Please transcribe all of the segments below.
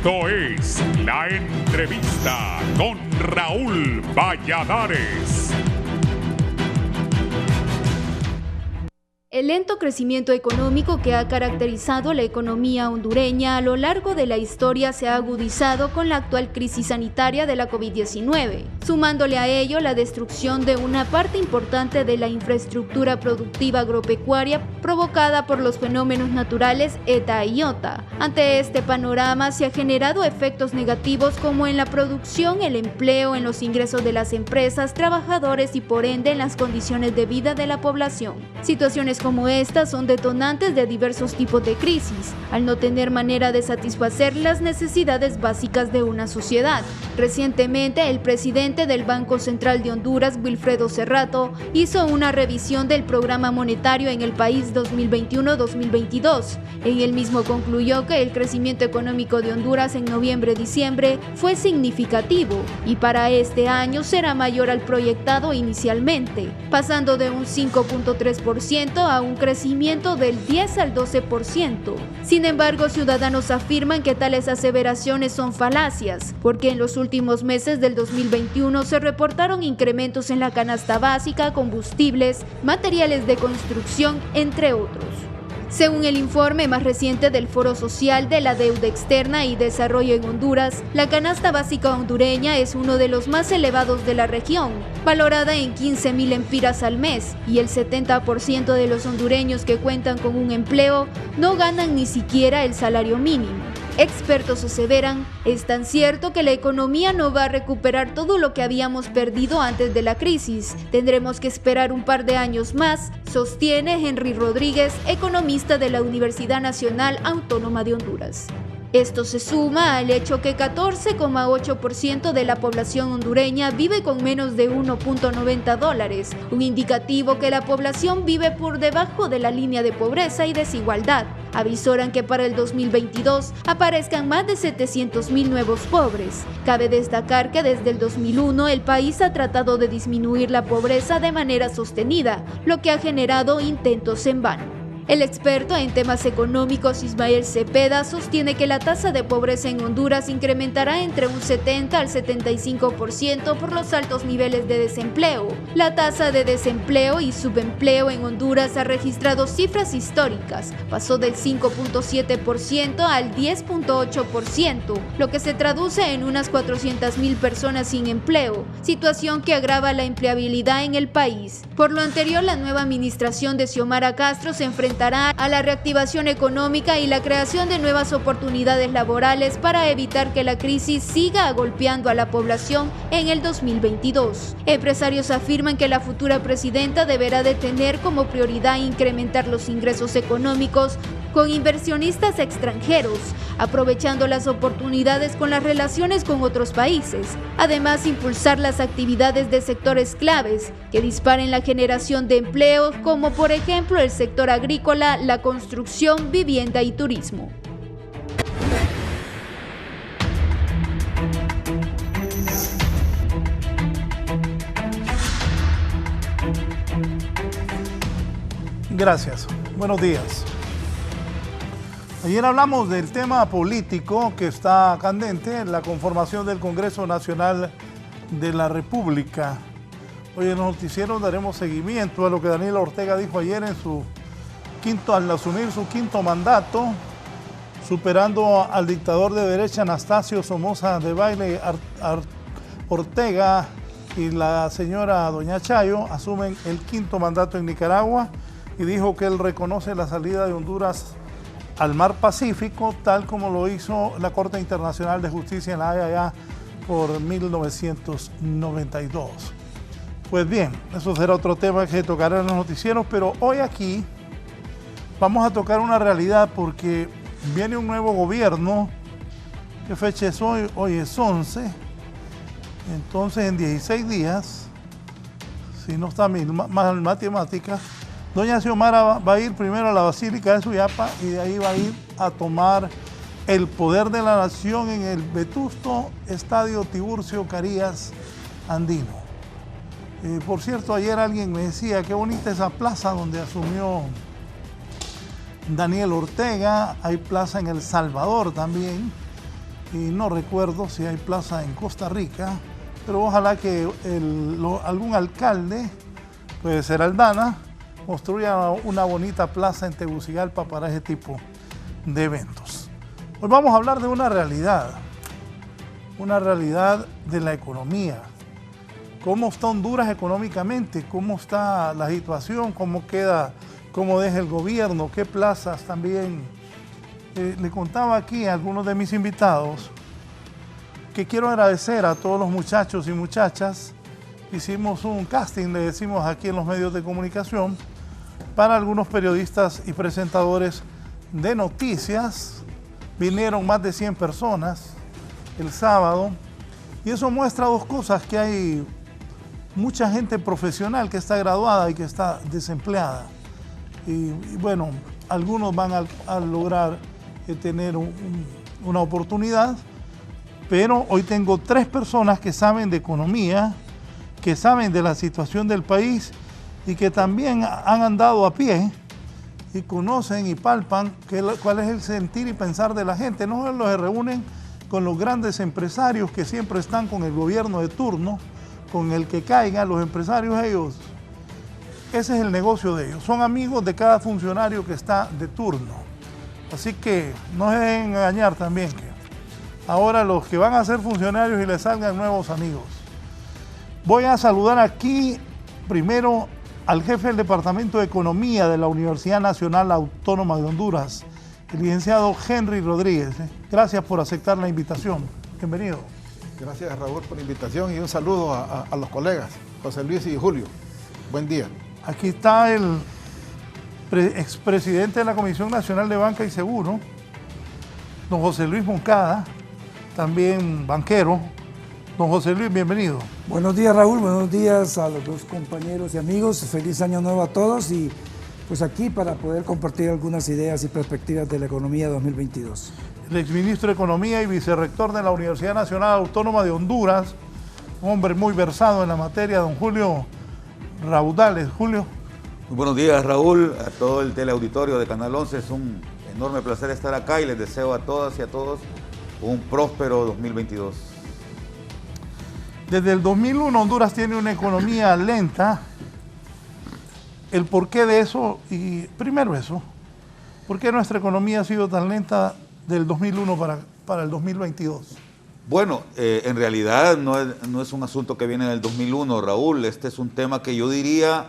Esto es La Entrevista con Raúl Valladares. El lento crecimiento económico que ha caracterizado la economía hondureña a lo largo de la historia se ha agudizado con la actual crisis sanitaria de la COVID-19, sumándole a ello la destrucción de una parte importante de la infraestructura productiva agropecuaria provocada por los fenómenos naturales ETA y IOTA. Ante este panorama se han generado efectos negativos como en la producción, el empleo, en los ingresos de las empresas, trabajadores y por ende en las condiciones de vida de la población. Situaciones como estas son detonantes de diversos tipos de crisis, al no tener manera de satisfacer las necesidades básicas de una sociedad. Recientemente, el presidente del Banco Central de Honduras, Wilfredo Cerrato, hizo una revisión del programa monetario en el país 2021-2022. En el mismo concluyó que el crecimiento económico de Honduras en noviembre-diciembre fue significativo y para este año será mayor al proyectado inicialmente, pasando de un 5.3% a un crecimiento del 10 al 12%. Sin embargo, ciudadanos afirman que tales aseveraciones son falacias, porque en los últimos meses del 2021 se reportaron incrementos en la canasta básica, combustibles, materiales de construcción, entre otros. Según el informe más reciente del Foro Social de la Deuda Externa y Desarrollo en Honduras, la canasta básica hondureña es uno de los más elevados de la región, valorada en 15,000 empiras al mes, y el 70% de los hondureños que cuentan con un empleo no ganan ni siquiera el salario mínimo. Expertos aseveran, es tan cierto que la economía no va a recuperar todo lo que habíamos perdido antes de la crisis. Tendremos que esperar un par de años más, sostiene Henry Rodríguez, economista de la Universidad Nacional Autónoma de Honduras. Esto se suma al hecho que 14,8% de la población hondureña vive con menos de $1.90, un indicativo que la población vive por debajo de la línea de pobreza y desigualdad. Avisoran que para el 2022 aparezcan más de 700,000 nuevos pobres. Cabe destacar que desde el 2001 el país ha tratado de disminuir la pobreza de manera sostenida, lo que ha generado intentos en vano. El experto en temas económicos Ismael Cepeda sostiene que la tasa de pobreza en Honduras incrementará entre un 70 al 75% por los altos niveles de desempleo. La tasa de desempleo y subempleo en Honduras ha registrado cifras históricas, pasó del 5.7% al 10.8%, lo que se traduce en unas 400,000 personas sin empleo, situación que agrava la empleabilidad en el país. Por lo anterior, la nueva administración de Xiomara Castro se enfrentará a la reactivación económica y la creación de nuevas oportunidades laborales para evitar que la crisis siga golpeando a la población en el 2022. Empresarios afirman que la futura presidenta deberá de tener como prioridad incrementar los ingresos económicos con inversionistas extranjeros, aprovechando las oportunidades con las relaciones con otros países. Además, impulsar las actividades de sectores claves que disparen la generación de empleos, como por ejemplo el sector agrícola, la construcción, vivienda y turismo. Gracias. Buenos días. Ayer hablamos del tema político que está candente, la conformación del Congreso Nacional de la República. Hoy en los noticieros daremos seguimiento a lo que Daniel Ortega dijo ayer en al asumir su quinto mandato, superando al dictador de derecha Anastasio Somoza Debayle. Ortega y la señora doña Chayo asumen el quinto mandato en Nicaragua y dijo que él reconoce la salida de Honduras al Mar Pacífico, tal como lo hizo la Corte Internacional de Justicia en La Haya ya por 1992. Pues bien, eso será otro tema que se tocará en los noticieros, pero hoy aquí vamos a tocar una realidad porque viene un nuevo gobierno. ¿Qué fecha es hoy? Hoy es 11. Entonces en 16 si no está mal matemática, doña Xiomara va a ir primero a la Basílica de Suyapa y de ahí va a ir a tomar el poder de la nación en el vetusto Estadio Tiburcio Carías Andino. Por cierto, ayer alguien me decía, qué bonita esa plaza donde asumió Daniel Ortega. Hay plaza en El Salvador también. y no recuerdo si hay plaza en Costa Rica, pero ojalá que algún alcalde, puede ser Aldana, construya una bonita plaza en Tegucigalpa para ese tipo de eventos. Hoy vamos a hablar de una realidad de la economía. ¿Cómo está Honduras económicamente? ¿Cómo está la situación? ¿Cómo queda? ¿Cómo deja el gobierno? ¿Qué plazas también? Le contaba aquí a algunos de mis invitados que quiero agradecer a todos los muchachos y muchachas. Hicimos un casting, le decimos aquí en los medios de comunicación, para algunos periodistas y presentadores de noticias. Vinieron más de 100 personas el sábado y eso muestra dos cosas: que hay mucha gente profesional que está graduada y que está desempleada. Y bueno, algunos van a lograr tener una oportunidad, pero hoy tengo 3 personas que saben de economía, que saben de la situación del país y que también han andado a pie y conocen y palpan cuál es el sentir y pensar de la gente. No solo se reúnen con los grandes empresarios que siempre están con el gobierno de turno, con el que caigan los empresarios, ellos, ese es el negocio de ellos. Son amigos de cada funcionario que está de turno. Así que no se dejen engañar también, que ahora los que van a ser funcionarios y les salgan nuevos amigos. Voy a saludar aquí primero al jefe del Departamento de Economía de la Universidad Nacional Autónoma de Honduras, el licenciado Henry Rodríguez. Gracias por aceptar la invitación. Bienvenido. Gracias, Raúl, por la invitación y un saludo a los colegas, José Luis y Julio. Buen día. Aquí está el expresidente de la Comisión Nacional de Banca y Seguro, don José Luis Moncada, también banquero. Don José Luis, bienvenido. Buenos días, Raúl, buenos días a los dos compañeros y amigos. Feliz año nuevo a todos y pues aquí para poder compartir algunas ideas y perspectivas de la economía 2022. El exministro de Economía y vicerrector de la Universidad Nacional Autónoma de Honduras, un hombre muy versado en la materia, don Julio Raudales. Julio. Muy buenos días, Raúl, a todo el teleauditorio de Canal 11. Es un enorme placer estar acá y les deseo a todas y a todos un próspero 2022. Desde el 2001 Honduras tiene una economía lenta. El porqué de eso, y primero eso, ¿por qué nuestra economía ha sido tan lenta del 2001 para el 2022? Bueno, en realidad no es un asunto que viene del 2001, Raúl. Este es un tema que yo diría,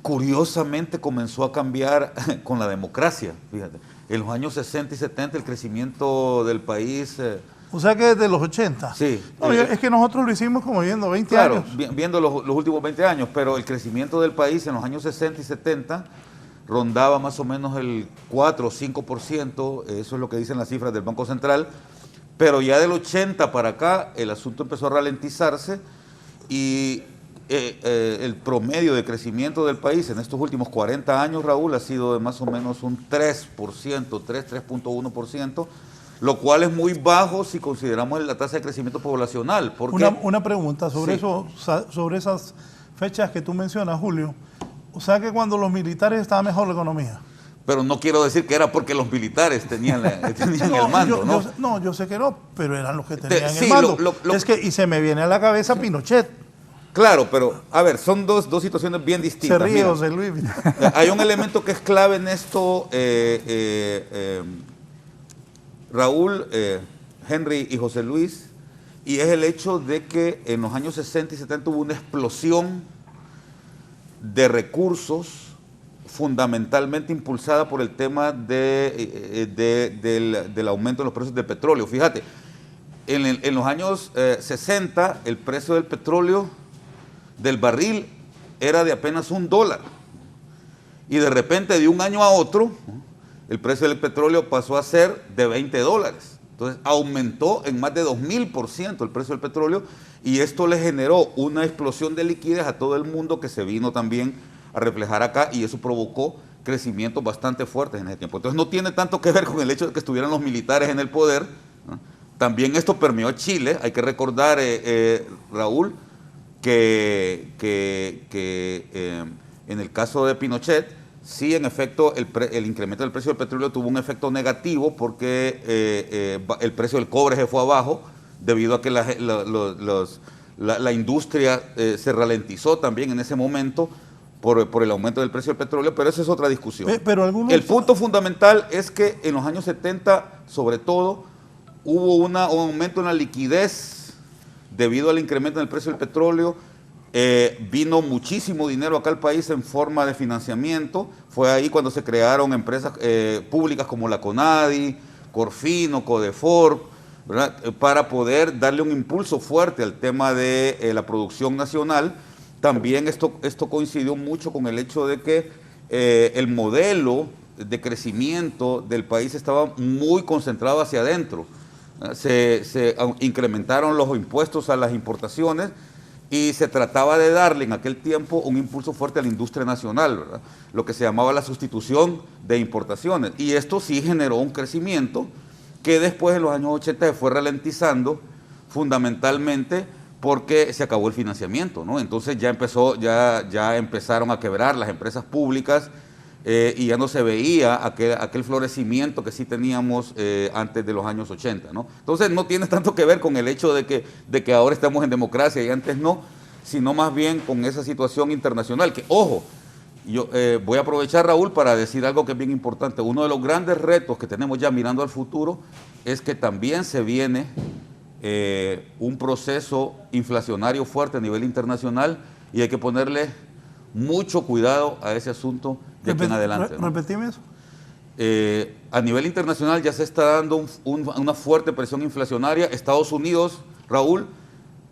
curiosamente, comenzó a cambiar con la democracia. Fíjate, en los años 60 y 70 el crecimiento del país... O sea que desde los 80. Sí. No, es que nosotros lo hicimos como viendo 20 años. Claro, viendo los últimos 20 años, pero el crecimiento del país en los años 60 y 70 rondaba más o menos el 4 o 5%, eso es lo que dicen las cifras del Banco Central, pero ya del 80 para acá el asunto empezó a ralentizarse y el promedio de crecimiento del país en estos últimos 40 años, Raúl, ha sido de más o menos un 3.1%, lo cual es muy bajo si consideramos la tasa de crecimiento poblacional. Una pregunta sobre Sí. eso, sobre esas fechas que tú mencionas, Julio. O sea que cuando los militares estaba mejor la economía. Pero no quiero decir que era porque los militares tenían el mando, ¿no? Yo sé que no, pero eran los que tenían Sí, el mando. Y se me viene a la cabeza Pinochet. Claro, pero a ver, son dos situaciones bien distintas. Se ríe José Luis. Hay un elemento que es clave en esto, Raúl, Henry y José Luis, y es el hecho de que en los años 60 y 70 hubo una explosión de recursos fundamentalmente impulsada por el tema del aumento de los precios del petróleo. Fíjate, en los años 60 el precio del petróleo del barril era de apenas $1 y de repente de un año a otro el precio del petróleo pasó a ser de $20. Entonces aumentó en más de 2000% el precio del petróleo y esto le generó una explosión de liquidez a todo el mundo que se vino también a reflejar acá y eso provocó crecimientos bastante fuertes en ese tiempo. Entonces no tiene tanto que ver con el hecho de que estuvieran los militares en el poder, ¿no? También esto permeó a Chile. Hay que recordar, Raúl, que en el caso de Pinochet sí, en efecto, el incremento del precio del petróleo tuvo un efecto negativo porque el precio del cobre se fue abajo debido a que la industria se ralentizó también en ese momento por el aumento del precio del petróleo, pero esa es otra discusión. El punto fundamental es que en los años 70, sobre todo, hubo un aumento en la liquidez debido al incremento en el precio del petróleo. Vino muchísimo dinero acá al país en forma de financiamiento. Fue ahí cuando se crearon empresas públicas como la CONADI, Corfino, Codefor, ¿verdad? Para poder darle un impulso fuerte al tema de la producción nacional. También esto coincidió mucho con el hecho de que el modelo de crecimiento del país estaba muy concentrado hacia adentro. Se incrementaron los impuestos a las importaciones y se trataba de darle en aquel tiempo un impulso fuerte a la industria nacional, ¿verdad? Lo que se llamaba la sustitución de importaciones. Y esto sí generó un crecimiento que después en los años 80 se fue ralentizando fundamentalmente porque se acabó el financiamiento, ¿no? Entonces ya empezaron a quebrar las empresas públicas y ya no se veía aquel florecimiento que sí teníamos antes de los años 80, ¿no? Entonces no tiene tanto que ver con el hecho de que ahora estamos en democracia y antes no, sino más bien con esa situación internacional que, ojo, yo voy a aprovechar, Raúl, para decir algo que es bien importante. Uno de los grandes retos que tenemos ya mirando al futuro es que también se viene un proceso inflacionario fuerte a nivel internacional y hay que ponerle mucho cuidado a ese asunto de aquí en adelante, ¿no? Repetime eso. A nivel internacional ya se está dando una fuerte presión inflacionaria. Estados Unidos, Raúl,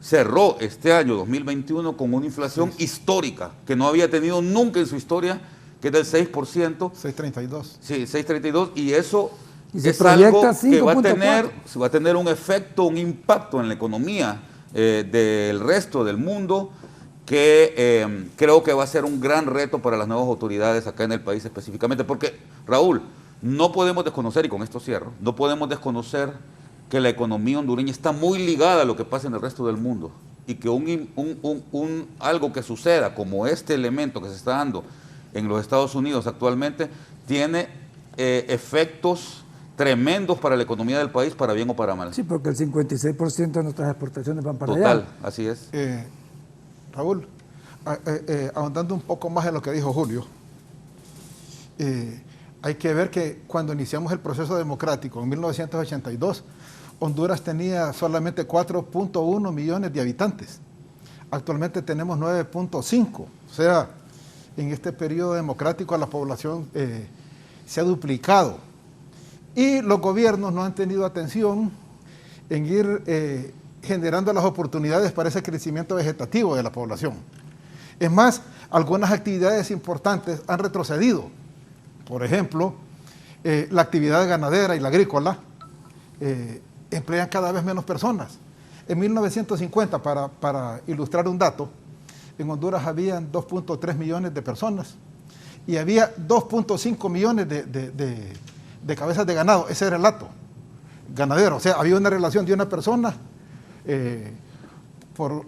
cerró este año 2021 con una inflación histórica que no había tenido nunca en su historia, que es del 6%. 6.32. Sí, 6.32, y eso es proyecta algo que va a 5.4. tener un efecto, un impacto en la economía del resto del mundo, que creo que va a ser un gran reto para las nuevas autoridades acá en el país específicamente, porque, Raúl, no podemos desconocer, y con esto cierro, no podemos desconocer que la economía hondureña está muy ligada a lo que pasa en el resto del mundo, y que algo que suceda como este elemento que se está dando en los Estados Unidos actualmente tiene efectos tremendos para la economía del país, para bien o para mal. Sí, porque el 56% de nuestras exportaciones van para allá. Total, así es. Raúl, ahondando un poco más en lo que dijo Julio, hay que ver que cuando iniciamos el proceso democrático en 1982, Honduras tenía solamente 4.1 millones de habitantes. Actualmente tenemos 9.5. O sea, en este periodo democrático la población se ha duplicado. Y los gobiernos no han tenido atención en ir generando las oportunidades para ese crecimiento vegetativo de la población. Es más, algunas actividades importantes han retrocedido. Por ejemplo, la actividad ganadera y la agrícola emplean cada vez menos personas. En 1950, para ilustrar un dato, en Honduras habían 2.3 millones de personas y había 2.5 millones de cabezas de ganado. Ese era el dato ganadero. O sea, había una relación de una persona por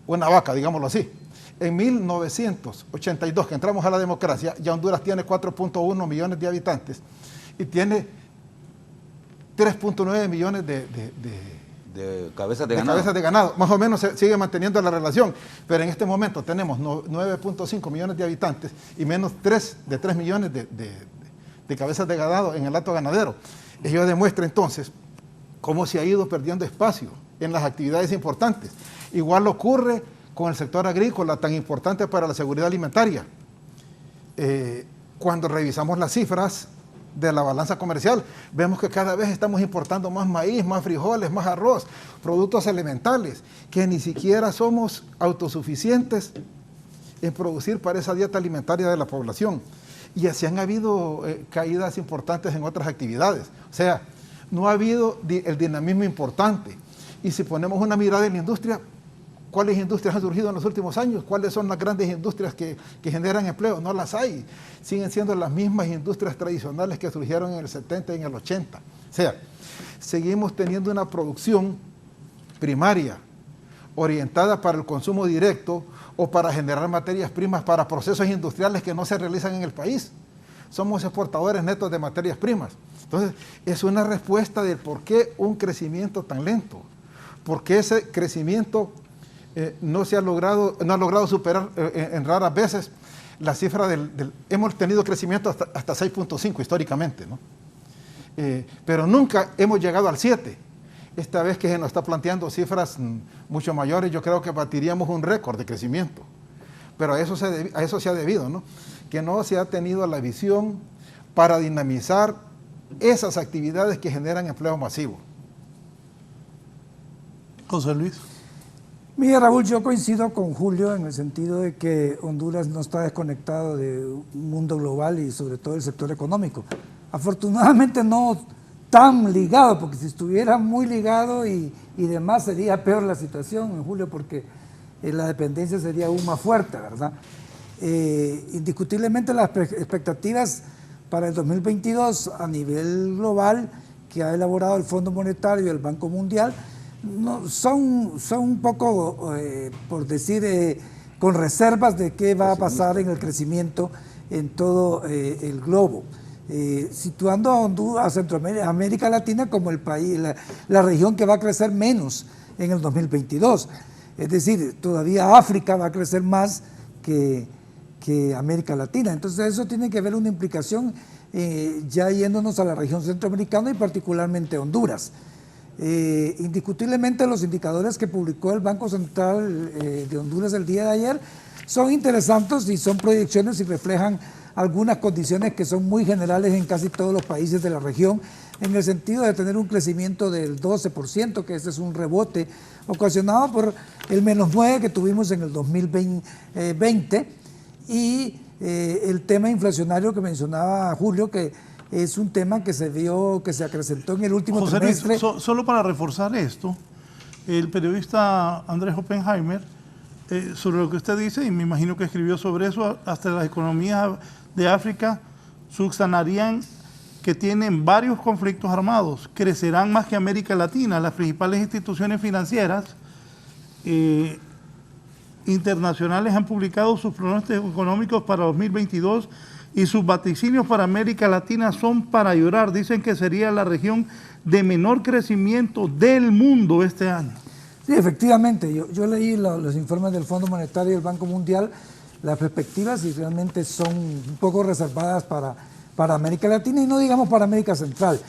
una vaca, digámoslo así. En 1982, que entramos a la democracia, ya Honduras tiene 4.1 millones de habitantes y tiene 3.9 millones de cabezas de ganado. Cabezas de ganado. Más o menos se sigue manteniendo la relación, pero en este momento tenemos 9.5 millones de habitantes y menos 3 millones de cabezas de ganado en el hato ganadero. Ello demuestra entonces cómo se ha ido perdiendo espacio en las actividades importantes. Igual ocurre con el sector agrícola, tan importante para la seguridad alimentaria. Cuando revisamos las cifras de la balanza comercial, vemos que cada vez estamos importando más maíz, más frijoles, más arroz, productos elementales, que ni siquiera somos autosuficientes en producir para esa dieta alimentaria de la población. Y así han habido caídas importantes en otras actividades. O sea, no ha habido el dinamismo importante. Y si ponemos una mirada en la industria, ¿cuáles industrias han surgido en los últimos años? ¿Cuáles son las grandes industrias que generan empleo? No las hay. Siguen siendo las mismas industrias tradicionales que surgieron en el 70 y en el 80. O sea, seguimos teniendo una producción primaria orientadas para el consumo directo o para generar materias primas para procesos industriales que no se realizan en el país. Somos exportadores netos de materias primas. Entonces, es una respuesta de por qué un crecimiento tan lento, por qué ese crecimiento no ha logrado superar en raras veces la cifra hemos tenido crecimiento hasta 6.5 históricamente, ¿no? Pero nunca hemos llegado al 7. Esta vez que se nos está planteando cifras mucho mayores, yo creo que batiríamos un récord de crecimiento. Pero a eso se ha debido, ¿no? Que no se ha tenido la visión para dinamizar esas actividades que generan empleo masivo. José Luis. Mira, Raúl, yo coincido con Julio en el sentido de que Honduras no está desconectado de un mundo global y sobre todo el sector económico. Afortunadamente no tan ligado, porque si estuviera muy ligado y demás sería peor la situación, Julio, porque la dependencia sería aún más fuerte, ¿verdad? Indiscutiblemente las expectativas para el 2022 a nivel global que ha elaborado el Fondo Monetario y el Banco Mundial son un poco, por decir, con reservas de qué va a pasar en el crecimiento en todo el globo. Situando a Honduras, a Centroamérica, a América Latina como el país, la región que va a crecer menos en el 2022. Es decir, todavía África va a crecer más que América Latina. Entonces eso tiene que ver una implicación ya yéndonos a la región centroamericana y particularmente Honduras. Indiscutiblemente los indicadores que publicó el Banco Central de Honduras el día de ayer son interesantes y son proyecciones y reflejan algunas condiciones que son muy generales en casi todos los países de la región, en el sentido de tener un crecimiento del 12%, que este es un rebote ocasionado por el -9 que tuvimos en el 2020, y el tema inflacionario que mencionaba Julio, que es un tema que se vio, que se acrecentó en el último trimestre. Solo para reforzar esto, el periodista Andrés Oppenheimer, sobre lo que usted dice, y me imagino que escribió sobre eso, hasta las economías de África subsahariana que tienen varios conflictos armados crecerán más que América Latina. Las principales instituciones financieras internacionales han publicado sus pronósticos económicos para 2022 y sus vaticinios para América Latina son para llorar. Dicen que sería la región de menor crecimiento del mundo este año. Sí, efectivamente. Yo leí los informes del Fondo Monetario y del Banco Mundial, las perspectivas, y realmente son un poco reservadas para América Latina y no digamos para América Central.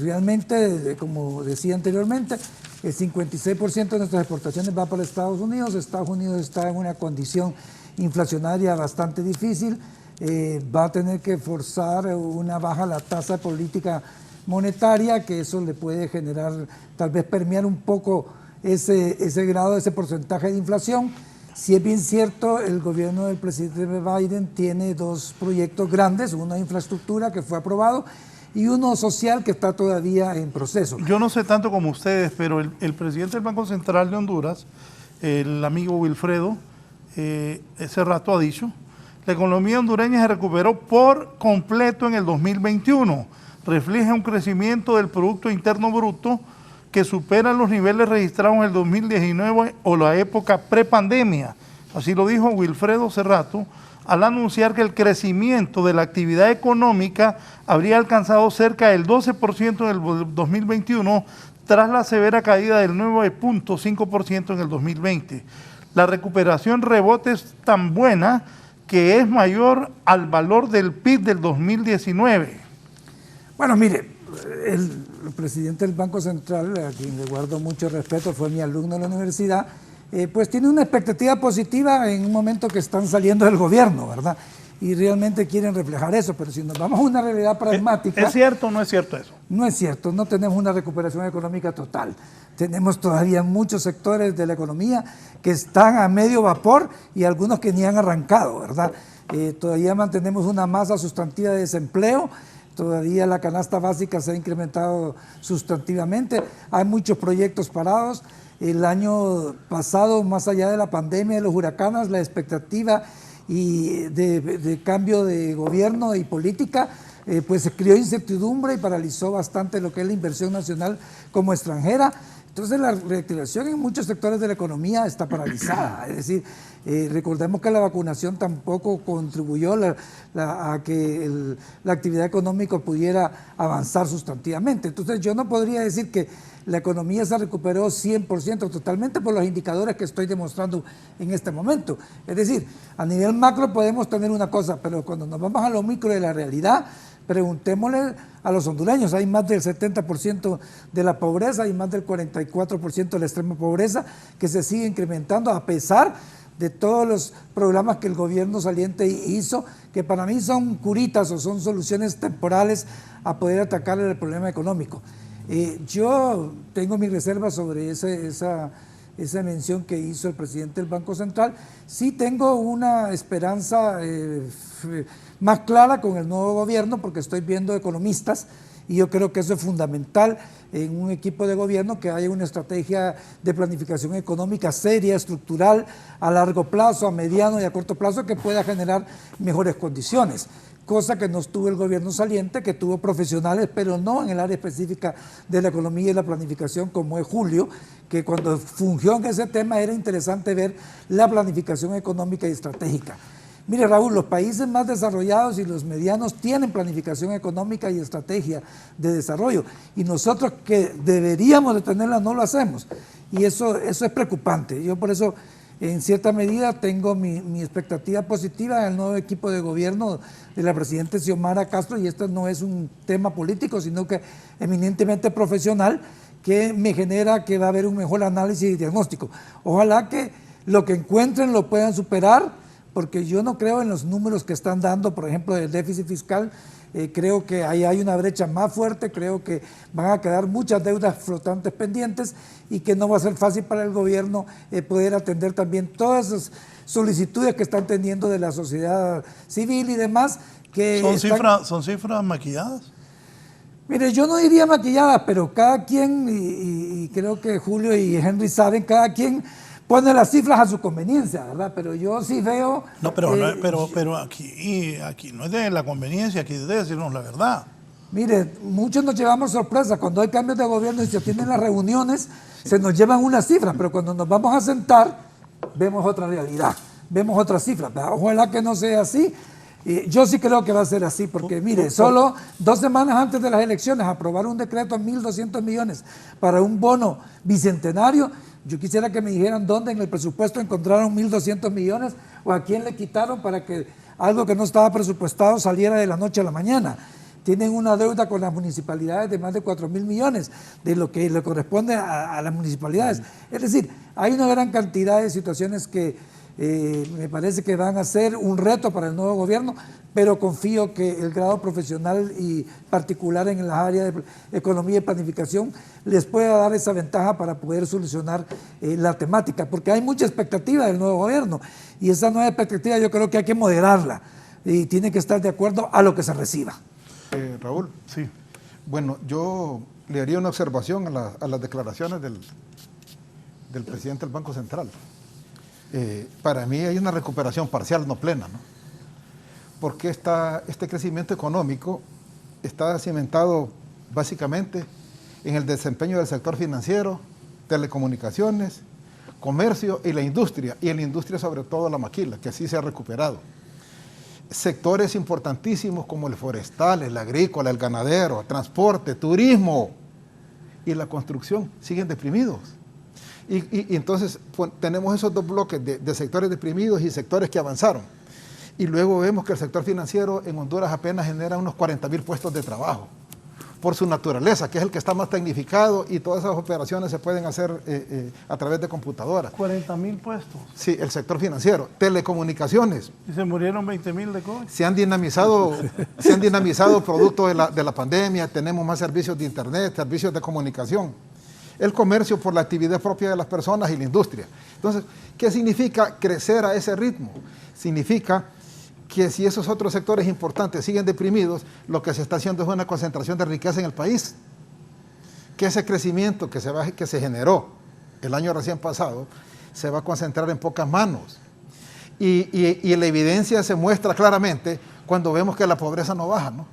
Realmente, como decía anteriormente, el 56% de nuestras exportaciones va para Estados Unidos. Estados Unidos está en una condición inflacionaria bastante difícil. Va a tener que forzar una baja a la tasa de política monetaria, que eso le puede generar, tal vez permear un poco ese grado, ese porcentaje de inflación. Si es bien cierto, el gobierno del presidente Biden tiene dos proyectos grandes, uno de infraestructura que fue aprobado y uno social que está todavía en proceso. Yo no sé tanto como ustedes, pero el presidente del Banco Central de Honduras, el amigo Wilfredo, ese rato ha dicho, la economía hondureña se recuperó por completo en el 2021. Refleja un crecimiento del Producto Interno Bruto que supera los niveles registrados en el 2019 o la época prepandemia. Así lo dijo Wilfredo Cerrato, al anunciar que el crecimiento de la actividad económica habría alcanzado cerca del 12% en el 2021, tras la severa caída del 9.5% en el 2020. La recuperación rebote es tan buena que es mayor al valor del PIB del 2019. Bueno, mire, el presidente del Banco Central, a quien le guardo mucho respeto, fue mi alumno en la universidad, pues tiene una expectativa positiva en un momento que están saliendo del gobierno, ¿verdad? Y realmente quieren reflejar eso, pero si nos vamos a una realidad pragmática... ¿Es cierto o no es cierto eso? No es cierto, no tenemos una recuperación económica total. Tenemos todavía muchos sectores de la economía que están a medio vapor y algunos que ni han arrancado, ¿verdad? Todavía mantenemos una masa sustantiva de desempleo. Todavía la canasta básica se ha incrementado sustantivamente, hay muchos proyectos parados. El año pasado, más allá de la pandemia de los huracanes, la expectativa y de cambio de gobierno y política, pues se creó incertidumbre y paralizó bastante lo que es la inversión nacional como extranjera. Entonces la reactivación en muchos sectores de la economía está paralizada. Es decir, recordemos que la vacunación tampoco contribuyó a que la actividad económica pudiera avanzar sustantivamente. Entonces yo no podría decir que la economía se recuperó 100% totalmente por los indicadores que estoy demostrando en este momento. Es decir, a nivel macro podemos tener una cosa, pero cuando nos vamos a lo micro de la realidad, preguntémosle a los hondureños. Hay más del 70% de la pobreza y más del 44% de la extrema pobreza que se sigue incrementando a pesar de todos los programas que el gobierno saliente hizo, que para mí son curitas o son soluciones temporales a poder atacar el problema económico. Yo tengo mis reservas sobre esa mención que hizo el presidente del Banco Central. Sí tengo una esperanza más clara con el nuevo gobierno porque estoy viendo economistas y yo creo que eso es fundamental en un equipo de gobierno, que haya una estrategia de planificación económica seria, estructural, a largo plazo, a mediano y a corto plazo, que pueda generar mejores condiciones. Cosa que no tuvo el gobierno saliente, que tuvo profesionales, pero no en el área específica de la economía y la planificación, como es Julio, que cuando fungió en ese tema era interesante ver la planificación económica y estratégica. Mire, Raúl, los países más desarrollados y los medianos tienen planificación económica y estrategia de desarrollo, y nosotros que deberíamos de tenerla no lo hacemos, y eso es preocupante. Yo por eso, en cierta medida, tengo mi expectativa positiva en el nuevo equipo de gobierno de la presidenta Xiomara Castro, y esto no es un tema político, sino que eminentemente profesional, que me genera que va a haber un mejor análisis y diagnóstico. Ojalá que lo que encuentren lo puedan superar, porque yo no creo en los números que están dando, por ejemplo, del déficit fiscal. Creo que ahí hay una brecha más fuerte, creo que van a quedar muchas deudas flotantes pendientes y que no va a ser fácil para el gobierno poder atender también todas esas solicitudes que están teniendo de la sociedad civil y demás. Que ¿Son cifras maquilladas? Mire, yo no diría maquilladas, pero cada quien, y creo que Julio y Henry saben, cada quien pone las cifras a su conveniencia, ¿verdad? Pero yo sí veo... No, pero aquí no es de la conveniencia, aquí es de decirnos la verdad. Mire, muchos nos llevamos sorpresa. Cuando hay cambios de gobierno y se atienden las reuniones, se nos llevan unas cifras, pero cuando nos vamos a sentar, vemos otra realidad, vemos otras cifras. Ojalá que no sea así. Yo sí creo que va a ser así, porque mire, solo 2 semanas antes de las elecciones, aprobar un decreto a 1.200 millones para un bono bicentenario. Yo quisiera que me dijeran dónde en el presupuesto encontraron 1.200 millones o a quién le quitaron para que algo que no estaba presupuestado saliera de la noche a la mañana. Tienen una deuda con las municipalidades de más de 4.000 millones, de lo que le corresponde a las municipalidades. Es decir, hay una gran cantidad de situaciones que me parece que van a ser un reto para el nuevo gobierno, pero confío que el grado profesional y particular en las áreas de economía y planificación les pueda dar esa ventaja para poder solucionar la temática, porque hay mucha expectativa del nuevo gobierno y esa nueva expectativa yo creo que hay que moderarla y tiene que estar de acuerdo a lo que se reciba. Raúl, sí. Bueno, yo le haría una observación a las declaraciones del presidente del Banco Central. Para mí hay una recuperación parcial, no plena, ¿no? Porque este crecimiento económico está cimentado básicamente en el desempeño del sector financiero, telecomunicaciones, comercio y la industria sobre todo la maquila, que así se ha recuperado. Sectores importantísimos como el forestal, el agrícola, el ganadero, el transporte, turismo y la construcción siguen deprimidos. Y entonces tenemos esos 2 bloques de sectores deprimidos y sectores que avanzaron. Y luego vemos que el sector financiero en Honduras apenas genera unos 40.000 puestos de trabajo, por su naturaleza, que es el que está más tecnificado y todas esas operaciones se pueden hacer a través de computadoras. 40.000 puestos. Sí, el sector financiero. Telecomunicaciones. Y se murieron 20.000 de COVID. Se han dinamizado producto de la pandemia, tenemos más servicios de internet, servicios de comunicación. El comercio por la actividad propia de las personas y la industria. Entonces, ¿qué significa crecer a ese ritmo? Significa que si esos otros sectores importantes siguen deprimidos, lo que se está haciendo es una concentración de riqueza en el país. Que ese crecimiento que se generó el año recién pasado se va a concentrar en pocas manos. Y la evidencia se muestra claramente cuando vemos que la pobreza no baja, ¿no?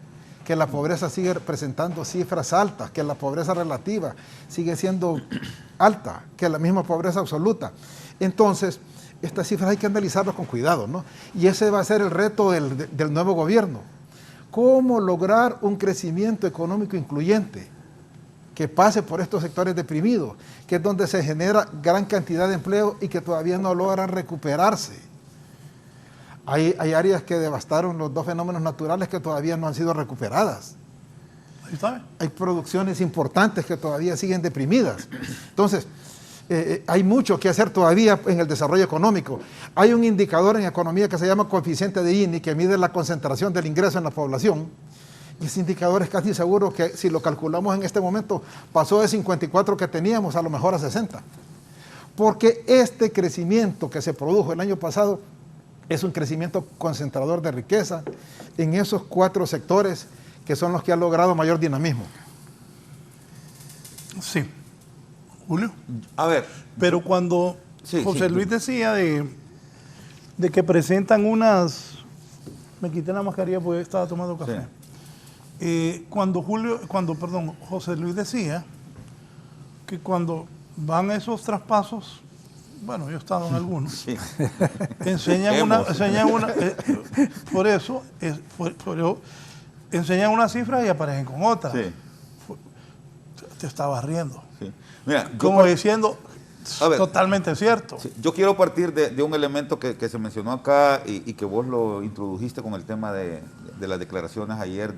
que la pobreza sigue presentando cifras altas, que la pobreza relativa sigue siendo alta, que la misma pobreza absoluta. Entonces, estas cifras hay que analizarlas con cuidado, ¿no? Y ese va a ser el reto del nuevo gobierno. ¿Cómo lograr un crecimiento económico incluyente que pase por estos sectores deprimidos, que es donde se genera gran cantidad de empleo y que todavía no logran recuperarse? Hay áreas que devastaron los dos fenómenos naturales que todavía no han sido recuperadas. Ahí está. Hay producciones importantes que todavía siguen deprimidas. Entonces, hay mucho que hacer todavía en el desarrollo económico. Hay un indicador en economía que se llama coeficiente de Gini, que mide la concentración del ingreso en la población. Y ese indicador es casi seguro que si lo calculamos en este momento, pasó de 54 que teníamos a lo mejor a 60. Porque este crecimiento que se produjo el año pasado es un crecimiento concentrador de riqueza en esos 4 sectores que son los que han logrado mayor dinamismo. Sí. Julio. A ver. Pero cuando José Luis decía de que presentan unas... Me quité la mascarilla porque estaba tomando café. Sí. Cuando José Luis decía que cuando van esos traspasos, bueno, yo he estado en algunos, sí. enseñan una cifra y aparecen con otra. Sí. Te estabas riendo. Sí. Mira, como diciendo, totalmente cierto. Sí, yo quiero partir de un elemento que se mencionó acá y que vos lo introdujiste con el tema de las declaraciones ayer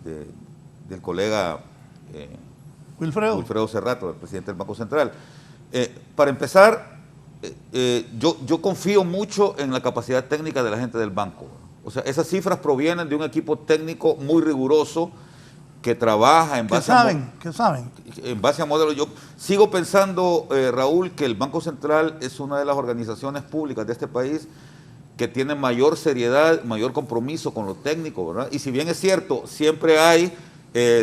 del colega Wilfredo Cerrato, el presidente del Banco Central. Para empezar, yo confío mucho en la capacidad técnica de la gente del banco. O sea, esas cifras provienen de un equipo técnico muy riguroso que trabaja en base en base a modelos. Yo sigo pensando, Raúl, que el Banco Central es una de las organizaciones públicas de este país que tiene mayor seriedad, mayor compromiso con lo técnico, ¿verdad? Y si bien es cierto, siempre hay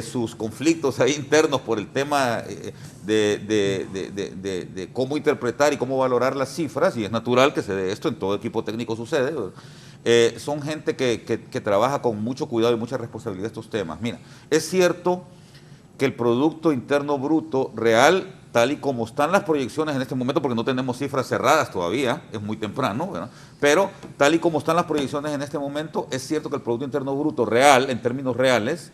sus conflictos ahí internos por el tema de cómo interpretar y cómo valorar las cifras, y es natural que se dé esto, en todo equipo técnico sucede, son gente que trabaja con mucho cuidado y mucha responsabilidad estos temas. Mira, es cierto que el Producto Interno Bruto real, tal y como están las proyecciones en este momento, porque no tenemos cifras cerradas todavía, es muy temprano, ¿verdad? Pero tal y como están las proyecciones en este momento, es cierto que el Producto Interno Bruto real, en términos reales,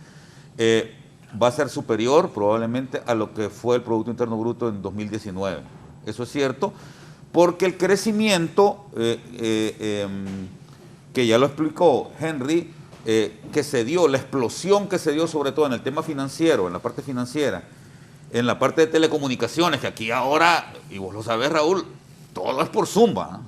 va a ser superior probablemente a lo que fue el Producto Interno Bruto en 2019. Eso es cierto, porque el crecimiento, que ya lo explicó Henry, que se dio, la explosión que se dio sobre todo en el tema financiero, en la parte financiera, en la parte de telecomunicaciones, que aquí ahora, y vos lo sabés, Raúl, todo es por Zumba,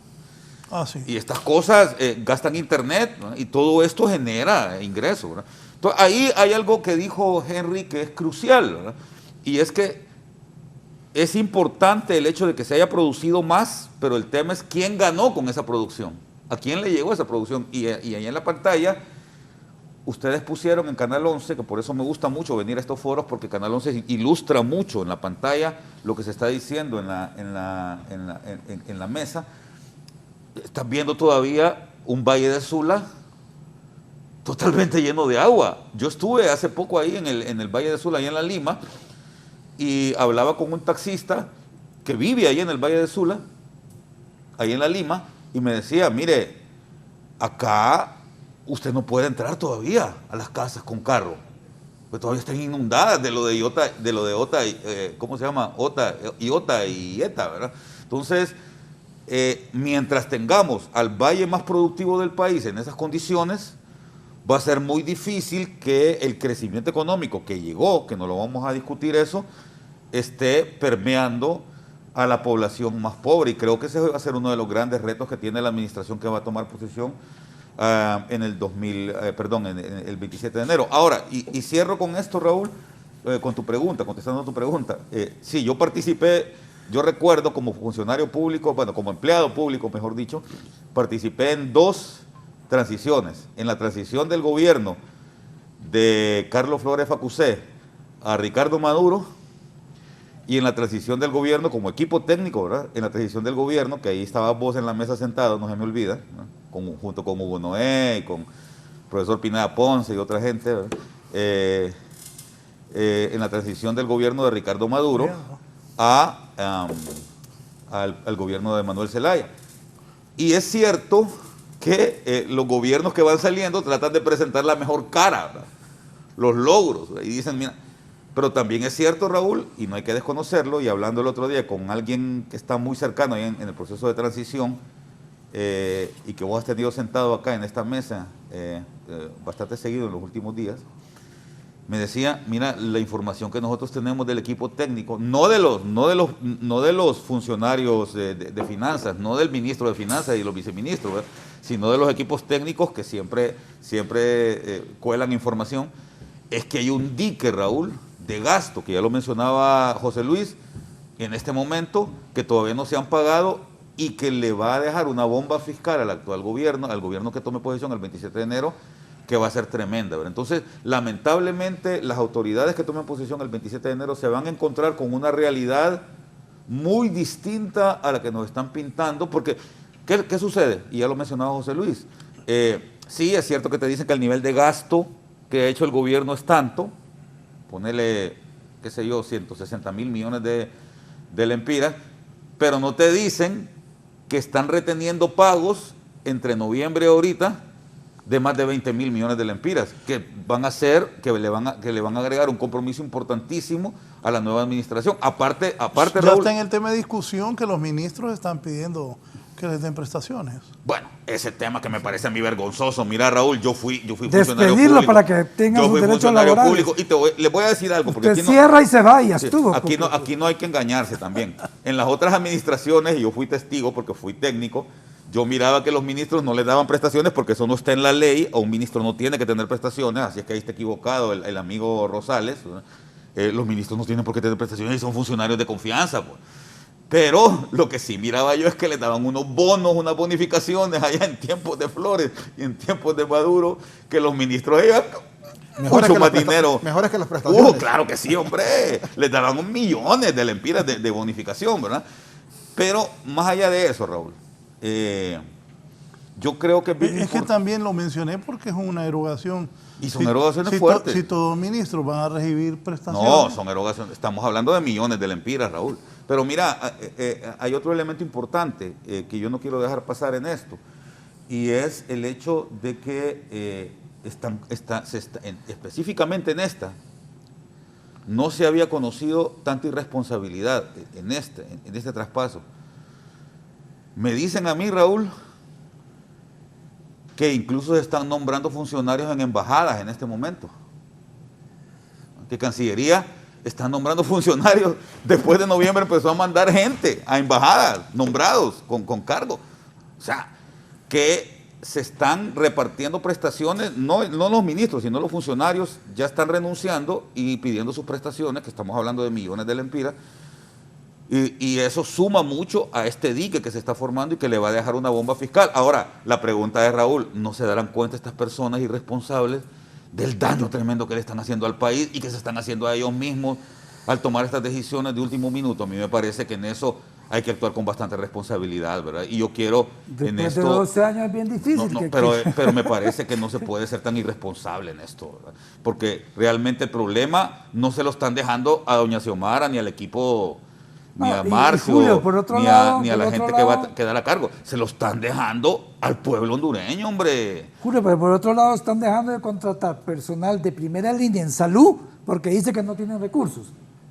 ¿no? Sí. Y estas cosas gastan internet, ¿no? Y todo esto genera ingresos, ¿verdad? Entonces, ahí hay algo que dijo Henry que es crucial, ¿verdad? Y es que es importante el hecho de que se haya producido más, pero el tema es quién ganó con esa producción, a quién le llegó esa producción. Y ahí en la pantalla ustedes pusieron en Canal 11, que por eso me gusta mucho venir a estos foros, porque Canal 11 ilustra mucho en la pantalla lo que se está diciendo en la mesa. Están viendo todavía un Valle de Sula totalmente lleno de agua. Yo estuve hace poco ahí en el Valle de Sula, ahí en La Lima, y hablaba con un taxista que vive ahí en el Valle de Sula, ahí en La Lima, y me decía, mire, acá usted no puede entrar todavía a las casas con carro, pues todavía están inundadas de lo de Iota, ¿cómo se llama? Iota y Eta, ¿verdad? Entonces, mientras tengamos al valle más productivo del país en esas condiciones, va a ser muy difícil que el crecimiento económico que llegó, que no lo vamos a discutir eso, esté permeando a la población más pobre. Y creo que ese va a ser uno de los grandes retos que tiene la administración que va a tomar posesión en el 27 de enero. Ahora, y cierro con esto, Raúl, con tu pregunta, contestando a tu pregunta. Sí, yo participé, yo recuerdo como funcionario público, bueno, como empleado público, mejor dicho, participé en 2 transiciones. En la transición del gobierno de Carlos Flores Facusé a Ricardo Maduro, y en la transición del gobierno como equipo técnico, ¿verdad? En la transición del gobierno, que ahí estabas vos en la mesa sentado, no se me olvida, ¿no? Junto con Hugo Noé y con profesor Pineda Ponce y otra gente, en la transición del gobierno de Ricardo Maduro al gobierno de Manuel Zelaya. Y es cierto que los gobiernos que van saliendo tratan de presentar la mejor cara, ¿verdad? Los logros, y dicen, mira, pero también es cierto, Raúl, y no hay que desconocerlo, y hablando el otro día con alguien que está muy cercano ahí en el proceso de transición, y que vos has tenido sentado acá en esta mesa bastante seguido en los últimos días, me decía, mira, la información que nosotros tenemos del equipo técnico, no de los funcionarios de finanzas, no del ministro de finanzas y los viceministros, ¿verdad?, sino de los equipos técnicos que siempre cuelan información, es que hay un dique, Raúl, de gasto, que ya lo mencionaba José Luis, en este momento, que todavía no se han pagado y que le va a dejar una bomba fiscal al actual gobierno, al gobierno que tome posesión el 27 de enero, que va a ser tremenda, ¿verdad? Entonces, lamentablemente, las autoridades que tomen posesión el 27 de enero se van a encontrar con una realidad muy distinta a la que nos están pintando, porque, ¿qué sucede? Y ya lo mencionaba José Luis. Sí, es cierto que te dicen que el nivel de gasto que ha hecho el gobierno es tanto, ponele, qué sé yo, 160.000 millones de lempiras, pero no te dicen que están reteniendo pagos entre noviembre y ahorita de más de 20.000 millones de lempiras, que van a hacer, que le van a agregar un compromiso importantísimo a la nueva administración. Aparte, ya Raúl, está en el tema de discusión que los ministros están pidiendo que les den prestaciones. Bueno, ese tema que me parece a mí vergonzoso. Mira, Raúl, yo fui funcionario Despedirlo público. para que tengan sus derechos laborales. Público, y les voy a decir algo. Porque Usted aquí cierra y se va y ya sí, estuvo. aquí no hay que engañarse también. En las otras administraciones, y yo fui testigo porque fui técnico, yo miraba que los ministros no les daban prestaciones porque eso no está en la ley, o un ministro no tiene que tener prestaciones, así es que ahí está equivocado el amigo Rosales. Los ministros no tienen por qué tener prestaciones y son funcionarios de confianza, pues. Pero lo que sí miraba yo es que le daban unos bonos, unas bonificaciones allá en tiempos de Flores y en tiempos de Maduro, que los ministros mucho más dinero. Mejores que las prestaciones. Claro que sí, hombre. Les daban millones de lempiras de bonificación, ¿verdad? Pero más allá de eso, Raúl, yo creo que es que también lo mencioné porque es una erogación. Y son erogaciones fuertes. Si todos los ministros van a recibir prestaciones. No, son erogaciones. Estamos hablando de millones de lempiras, Raúl. Pero mira, hay otro elemento importante que yo no quiero dejar pasar en esto, y es el hecho de que específicamente en esta, no se había conocido tanta irresponsabilidad en este traspaso. Me dicen a mí, Raúl, que incluso se están nombrando funcionarios en embajadas en este momento. Que Cancillería está nombrando funcionarios. Después de noviembre empezó a mandar gente a embajadas, nombrados con cargo. O sea, que se están repartiendo prestaciones, no los ministros, sino los funcionarios ya están renunciando y pidiendo sus prestaciones, que estamos hablando de millones de lempiras. Y eso suma mucho a este dique que se está formando y que le va a dejar una bomba fiscal. Ahora, la pregunta es, Raúl, ¿no se darán cuenta estas personas irresponsables del daño tremendo que le están haciendo al país y que se están haciendo a ellos mismos al tomar estas decisiones de último minuto? A mí me parece que en eso hay que actuar con bastante responsabilidad, ¿verdad? Y yo quiero Después en esto... de 12 años es bien difícil. Pero me parece que no se puede ser tan irresponsable en esto, ¿verdad? Porque realmente el problema no se lo están dejando a doña Xiomara ni al equipo... ni a Marcio, ni a la gente que va a quedar a cargo. Se lo están dejando al pueblo hondureño, hombre. Julio, pero por otro lado están dejando de contratar personal de primera línea en salud porque dice que no tienen recursos.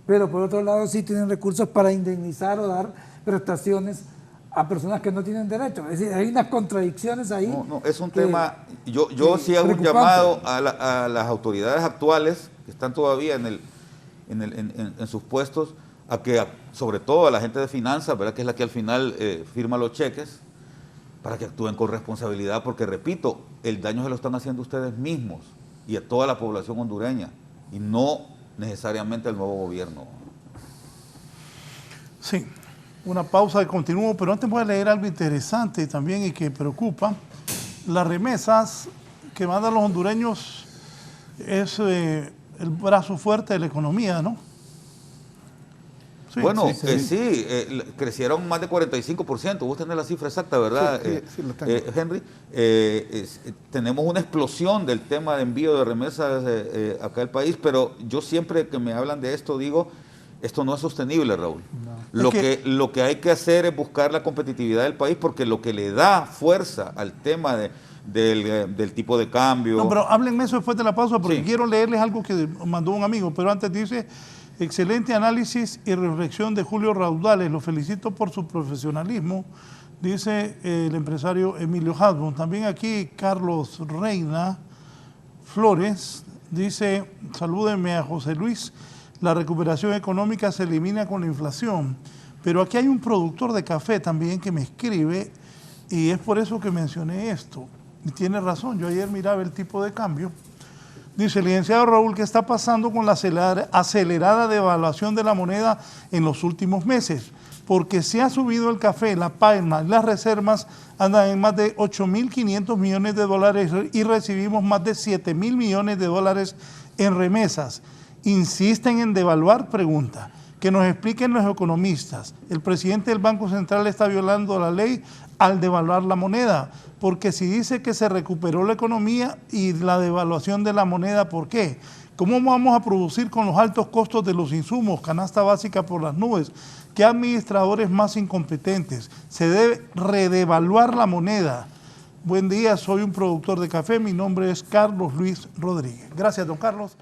Pero por otro lado sí tienen recursos para indemnizar o dar prestaciones a personas que no tienen derecho. Es decir, hay unas contradicciones ahí. No, es un tema... Yo sí hago un llamado a las autoridades actuales que están todavía en sus puestos, a que, sobre todo a la gente de finanzas, ¿verdad?, que es la que al final firma los cheques, para que actúen con responsabilidad, porque repito, el daño se lo están haciendo ustedes mismos y a toda la población hondureña, y no necesariamente al nuevo gobierno. Sí, una pausa de continuo, pero antes voy a leer algo interesante también y que preocupa. Las remesas que mandan los hondureños es el brazo fuerte de la economía, ¿no? Sí, Bueno, sí. Crecieron más de 45%. Vos tenés la cifra exacta, ¿verdad, Sí, lo tengo. Henry? Tenemos una explosión del tema de envío de remesas acá al país, pero yo siempre que me hablan de esto digo, esto no es sostenible, Raúl. No. Lo que hay que hacer es buscar la competitividad del país, porque lo que le da fuerza al tema del tipo de cambio... No, pero háblenme eso después de la pausa, porque Sí. quiero leerles algo que mandó un amigo, pero antes dice... Excelente análisis y reflexión de Julio Raudales, lo felicito por su profesionalismo, dice el empresario Emilio Hasbun. También aquí Carlos Reina Flores dice, salúdenme a José Luis, la recuperación económica se elimina con la inflación. Pero aquí hay un productor de café también que me escribe y es por eso que mencioné esto. Y tiene razón, yo ayer miraba el tipo de cambio. Dice, licenciado Raúl, ¿qué está pasando con la acelerada devaluación de la moneda en los últimos meses? Porque se ha subido el café, la palma y las reservas andan en más de 8.500 millones de dólares y recibimos más de 7.000 millones de dólares en remesas. ¿Insisten en devaluar? Pregunta. Que nos expliquen los economistas. El presidente del Banco Central está violando la ley al devaluar la moneda, porque si dice que se recuperó la economía y la devaluación de la moneda, ¿por qué? ¿Cómo vamos a producir con los altos costos de los insumos, canasta básica por las nubes? ¿Qué administradores más incompetentes? Se debe redevaluar la moneda. Buen día, soy un productor de café, mi nombre es Carlos Luis Rodríguez. Gracias, don Carlos.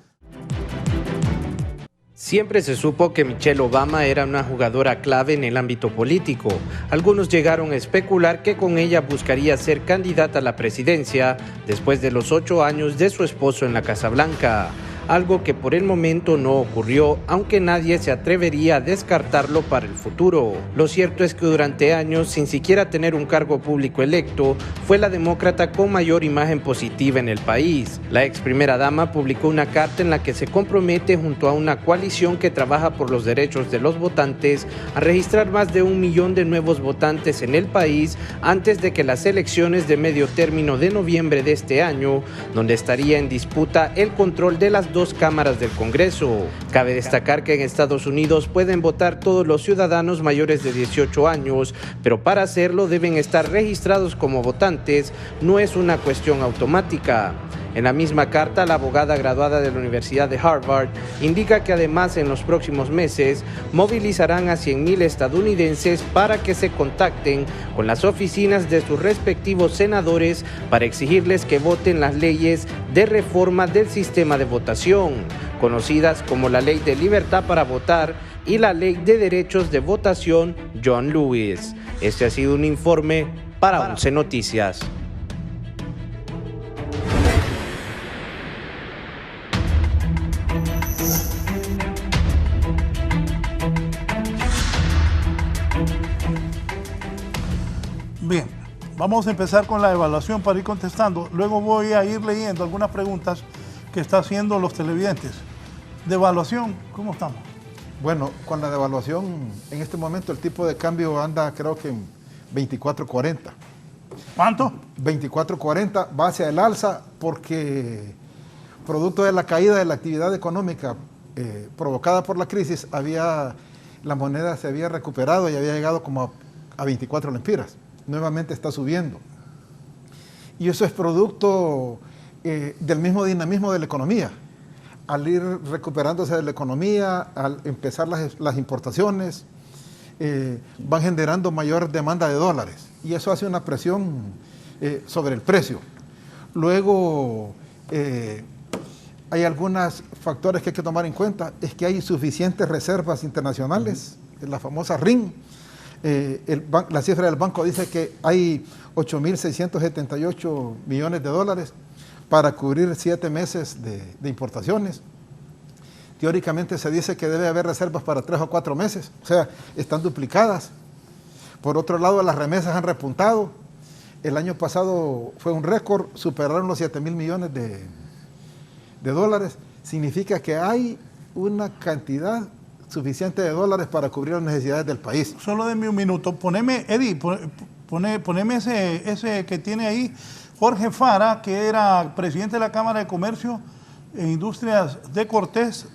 Siempre se supo que Michelle Obama era una jugadora clave en el ámbito político. Algunos llegaron a especular que con ella buscaría ser candidata a la presidencia después de los 8 años de su esposo en la Casa Blanca. Algo que por el momento no ocurrió, aunque nadie se atrevería a descartarlo para el futuro. Lo cierto es que durante años, sin siquiera tener un cargo público electo, fue la demócrata con mayor imagen positiva en el país. La ex primera dama publicó una carta en la que se compromete junto a una coalición que trabaja por los derechos de los votantes a registrar más de 1 millón de nuevos votantes en el país antes de que las elecciones de medio término de noviembre de este año, donde estaría en disputa el control de las dos cámaras del Congreso. Cabe destacar que en Estados Unidos pueden votar todos los ciudadanos mayores de 18 años, pero para hacerlo deben estar registrados como votantes, no es una cuestión automática. En la misma carta, la abogada graduada de la Universidad de Harvard indica que además en los próximos meses movilizarán a 100,000 estadounidenses para que se contacten con las oficinas de sus respectivos senadores para exigirles que voten las leyes de reforma del sistema de votación, conocidas como la Ley de Libertad para Votar y la Ley de Derechos de Votación John Lewis. Este ha sido un informe para 11 Noticias. Bien, vamos a empezar con la evaluación para ir contestando. Luego voy a ir leyendo algunas preguntas que están haciendo los televidentes. De evaluación, ¿cómo estamos? Bueno, con la devaluación, en este momento el tipo de cambio anda creo que en 24.40. ¿Cuánto? 24.40 va hacia el alza porque producto de la caída de la actividad económica provocada por la crisis, la moneda se había recuperado y había llegado como a 24 lempiras. Nuevamente está subiendo. Y eso es producto del mismo dinamismo de la economía. Al ir recuperándose de la economía, al empezar las importaciones, van generando mayor demanda de dólares. Y eso hace una presión sobre el precio. Luego, hay algunos factores que hay que tomar en cuenta. Es que hay suficientes reservas internacionales, la famosa RIN. La cifra del banco dice que hay 8.678 millones de dólares para cubrir 7 meses de importaciones. Teóricamente se dice que debe haber reservas para 3 o 4 meses, o sea, están duplicadas. Por otro lado, las remesas han repuntado. El año pasado fue un récord, superaron los 7.000 millones de dólares. Significa que hay una cantidad suficiente de dólares para cubrir las necesidades del país. Solo denme un minuto. Poneme, Eddie, poneme ese que tiene ahí. Jorge Fara, que era presidente de la Cámara de Comercio e Industrias de Cortés,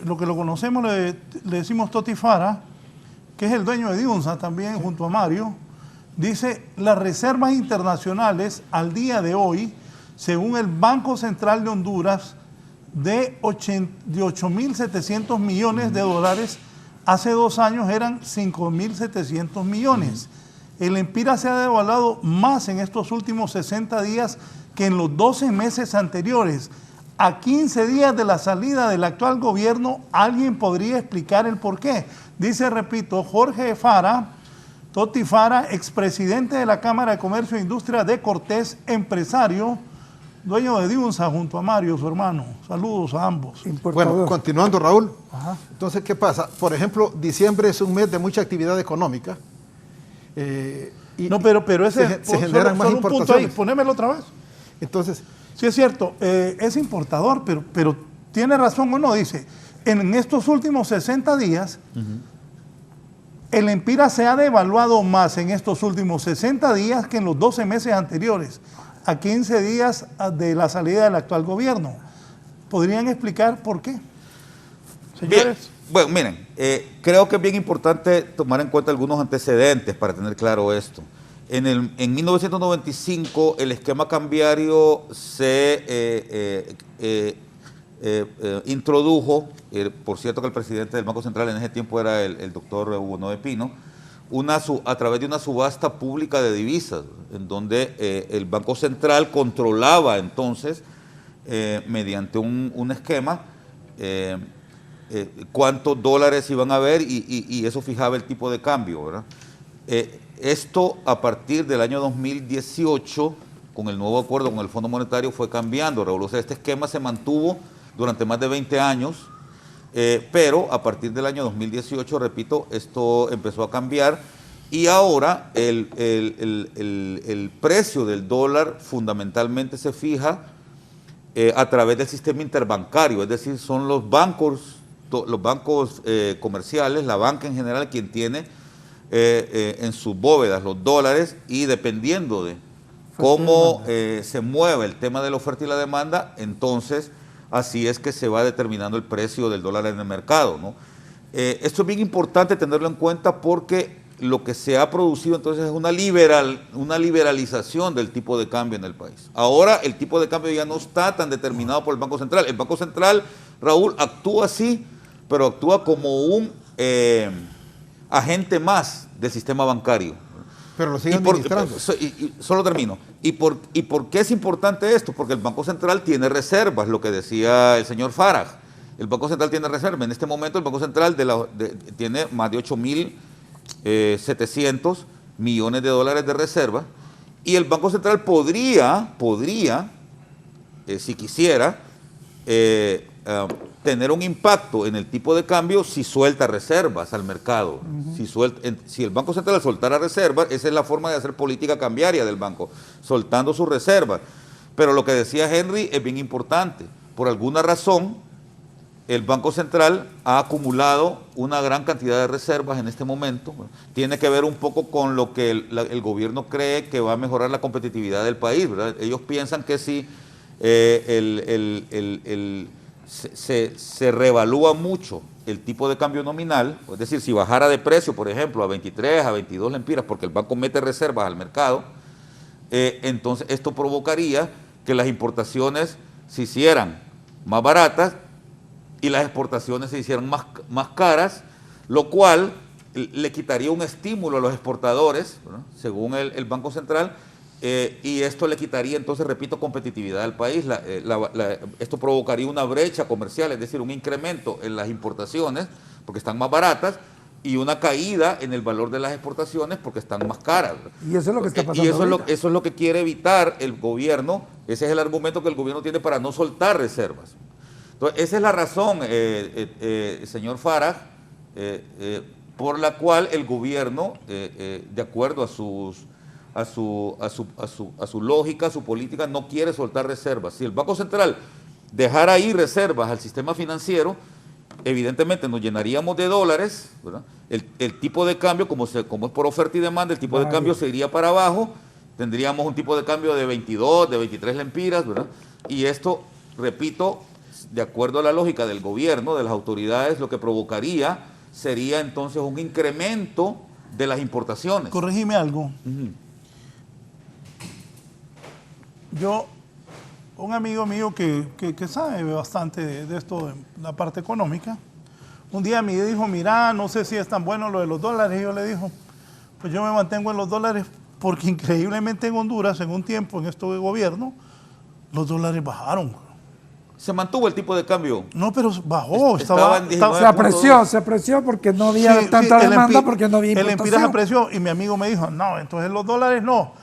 lo que lo conocemos le decimos Toti Fara, que es el dueño de Diunsa también, junto a Mario, dice: las reservas internacionales al día de hoy, según el Banco Central de Honduras, de 8.700 millones de dólares, hace 2 años eran 5.700 millones. El Empira se ha devaluado más en estos últimos 60 días que en los 12 meses anteriores. A 15 días de la salida del actual gobierno, ¿alguien podría explicar el por qué? Dice, repito, Jorge Fara, Toti Fara, expresidente de la Cámara de Comercio e Industria de Cortés, empresario, dueño de Diunsa, junto a Mario, su hermano. Saludos a ambos. Bueno, continuando, Raúl. Ajá. Entonces, ¿qué pasa? Por ejemplo, diciembre es un mes de mucha actividad económica. No, pero ese se generan más un punto ahí, importaciones. ponémelo otra vez. Entonces, sí es cierto, es importador, pero tiene razón o no, dice, en estos últimos 60 días, el Empira se ha devaluado más en estos últimos 60 días que en los 12 meses anteriores, a 15 días de la salida del actual gobierno. ¿Podrían explicar por qué? Señores. Bien. Bueno, miren, creo que es bien importante tomar en cuenta algunos antecedentes para tener claro esto. En 1995 el esquema cambiario se introdujo, por cierto que el presidente del Banco Central en ese tiempo era el doctor Hugo Noé Pino, a través de una subasta pública de divisas, en donde el Banco Central controlaba entonces, mediante un esquema, cuántos dólares iban a haber y eso fijaba el tipo de cambio, ¿verdad? Esto a partir del año 2018, con el nuevo acuerdo con el Fondo Monetario, fue cambiando, Raúl. O sea, este esquema se mantuvo durante más de 20 años, pero a partir del año 2018, repito, esto empezó a cambiar y ahora el precio del dólar fundamentalmente se fija a través del sistema interbancario, es decir, son los bancos comerciales, la banca en general, quien tiene en sus bóvedas los dólares, y dependiendo de cómo se mueve el tema de la oferta y la demanda, entonces así es que se va determinando el precio del dólar en el mercado, ¿no? Esto es bien importante tenerlo en cuenta porque lo que se ha producido entonces es una liberalización del tipo de cambio en el país. Ahora el tipo de cambio ya no está tan determinado por el Banco Central. El Banco Central, Raúl, actúa así, pero actúa como un agente más del sistema bancario. Pero lo sigue administrando. Solo termino. ¿Y por qué es importante esto? Porque el Banco Central tiene reservas, lo que decía el señor Farag. El Banco Central tiene reservas. En este momento el Banco Central tiene más de 8.700 millones de dólares de reserva, y el Banco Central podría si quisiera, tener un impacto en el tipo de cambio si suelta reservas al mercado. Si el Banco Central soltara reservas, esa es la forma de hacer política cambiaria del banco, soltando sus reservas. Pero lo que decía Henry es bien importante. Por alguna razón, el Banco Central ha acumulado una gran cantidad de reservas en este momento. Tiene que ver un poco con lo que el gobierno cree que va a mejorar la competitividad del país, ¿verdad? Ellos piensan que si se reevalúa mucho el tipo de cambio nominal, es decir, si bajara de precio, por ejemplo, a 23, a 22 lempiras, porque el banco mete reservas al mercado, entonces esto provocaría que las importaciones se hicieran más baratas y las exportaciones se hicieran más caras, lo cual le quitaría un estímulo a los exportadores, ¿verdad?, según el Banco Central, y esto le quitaría, entonces, repito, competitividad al país. Esto provocaría una brecha comercial, es decir, un incremento en las importaciones porque están más baratas y una caída en el valor de las exportaciones porque están más caras. Y eso es lo que está pasando. Y eso es lo que quiere evitar el gobierno. Ese es el argumento que el gobierno tiene para no soltar reservas. Entonces, esa es la razón, señor Farag, por la cual el gobierno, de acuerdo a su lógica, a su política, no quiere soltar reservas. Si el Banco Central dejara ahí reservas al sistema financiero, evidentemente nos llenaríamos de dólares, ¿verdad? El tipo de cambio, como es por oferta y demanda, el tipo de cambio se iría para abajo, tendríamos un tipo de cambio de 22, de 23 lempiras, ¿verdad? Y esto, repito, de acuerdo a la lógica del gobierno, de las autoridades, lo que provocaría sería entonces un incremento de las importaciones. Corregime algo. Yo, un amigo mío que sabe bastante de esto, de la parte económica, un día me dijo, mira, no sé si es tan bueno lo de los dólares. Y yo le dijo, pues yo me mantengo en los dólares porque increíblemente en Honduras, en un tiempo, en esto de gobierno, los dólares bajaron. ¿Se mantuvo el tipo de cambio? No, pero bajó. Se apreció porque no había tanta demanda, porque no había importación. El Empira se apreció y mi amigo me dijo, no, entonces los dólares no.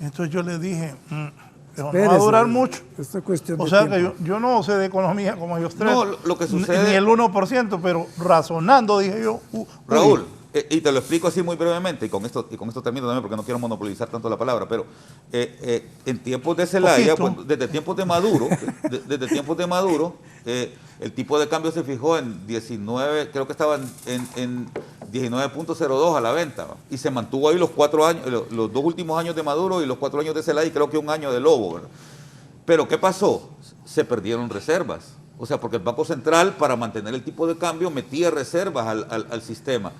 Entonces yo le dije, no va a durar mucho. Esta cuestión o sea que yo no sé de economía como ellos tres. No, lo que sucede... Ni el 1%, pero razonando, dije yo. Raúl, y te lo explico así muy brevemente, y con esto termino también porque no quiero monopolizar tanto la palabra, pero en tiempos de Zelaya, desde tiempos de Maduro, el tipo de cambio se fijó en 19, creo que estaba en 19.02 a la venta, ¿va? Y se mantuvo ahí los 4 años, los 2 últimos años de Maduro y los 4 años de Zelaya, y creo que 1 año de Lobo, ¿verdad? Pero ¿qué pasó? Se perdieron reservas. O sea, porque el Banco Central, para mantener el tipo de cambio, metía reservas al sistema,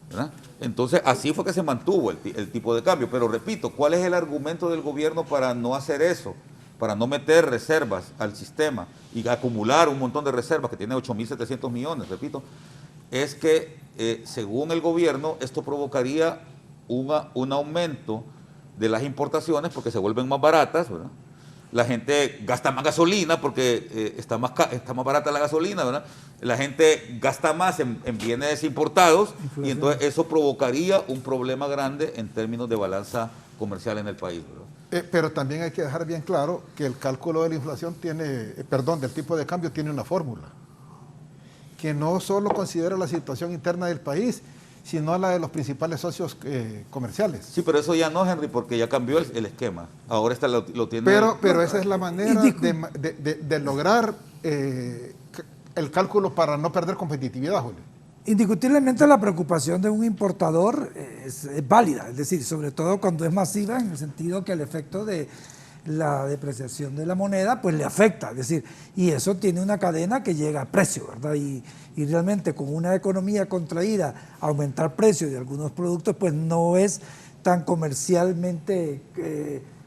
¿verdad? Entonces, así fue que se mantuvo el tipo de cambio. Pero repito, ¿cuál es el argumento del gobierno para no hacer eso? Para no meter reservas al sistema y acumular un montón de reservas, que tiene 8.700 millones, repito, es que, según el gobierno, esto provocaría un aumento de las importaciones porque se vuelven más baratas, ¿verdad? La gente gasta más gasolina porque está más barata la gasolina, ¿verdad? La gente gasta más en bienes importados y entonces eso provocaría un problema grande en términos de balanza comercial en el país, ¿verdad? Pero también hay que dejar bien claro que el cálculo de la inflación del tipo de cambio tiene una fórmula que no solo considera la situación interna del país, sino la de los principales socios comerciales. Sí, pero eso ya no, Henry, porque ya cambió el esquema. Ahora lo tiene... Pero esa es la manera de lograr el cálculo para no perder competitividad, Julio. Indiscutiblemente la preocupación de un importador es válida, es decir, sobre todo cuando es masiva, en el sentido que el efecto de la depreciación de la moneda pues le afecta, es decir, y eso tiene una cadena que llega a precio, ¿verdad? Y realmente con una economía contraída, aumentar precios de algunos productos pues no es tan comercialmente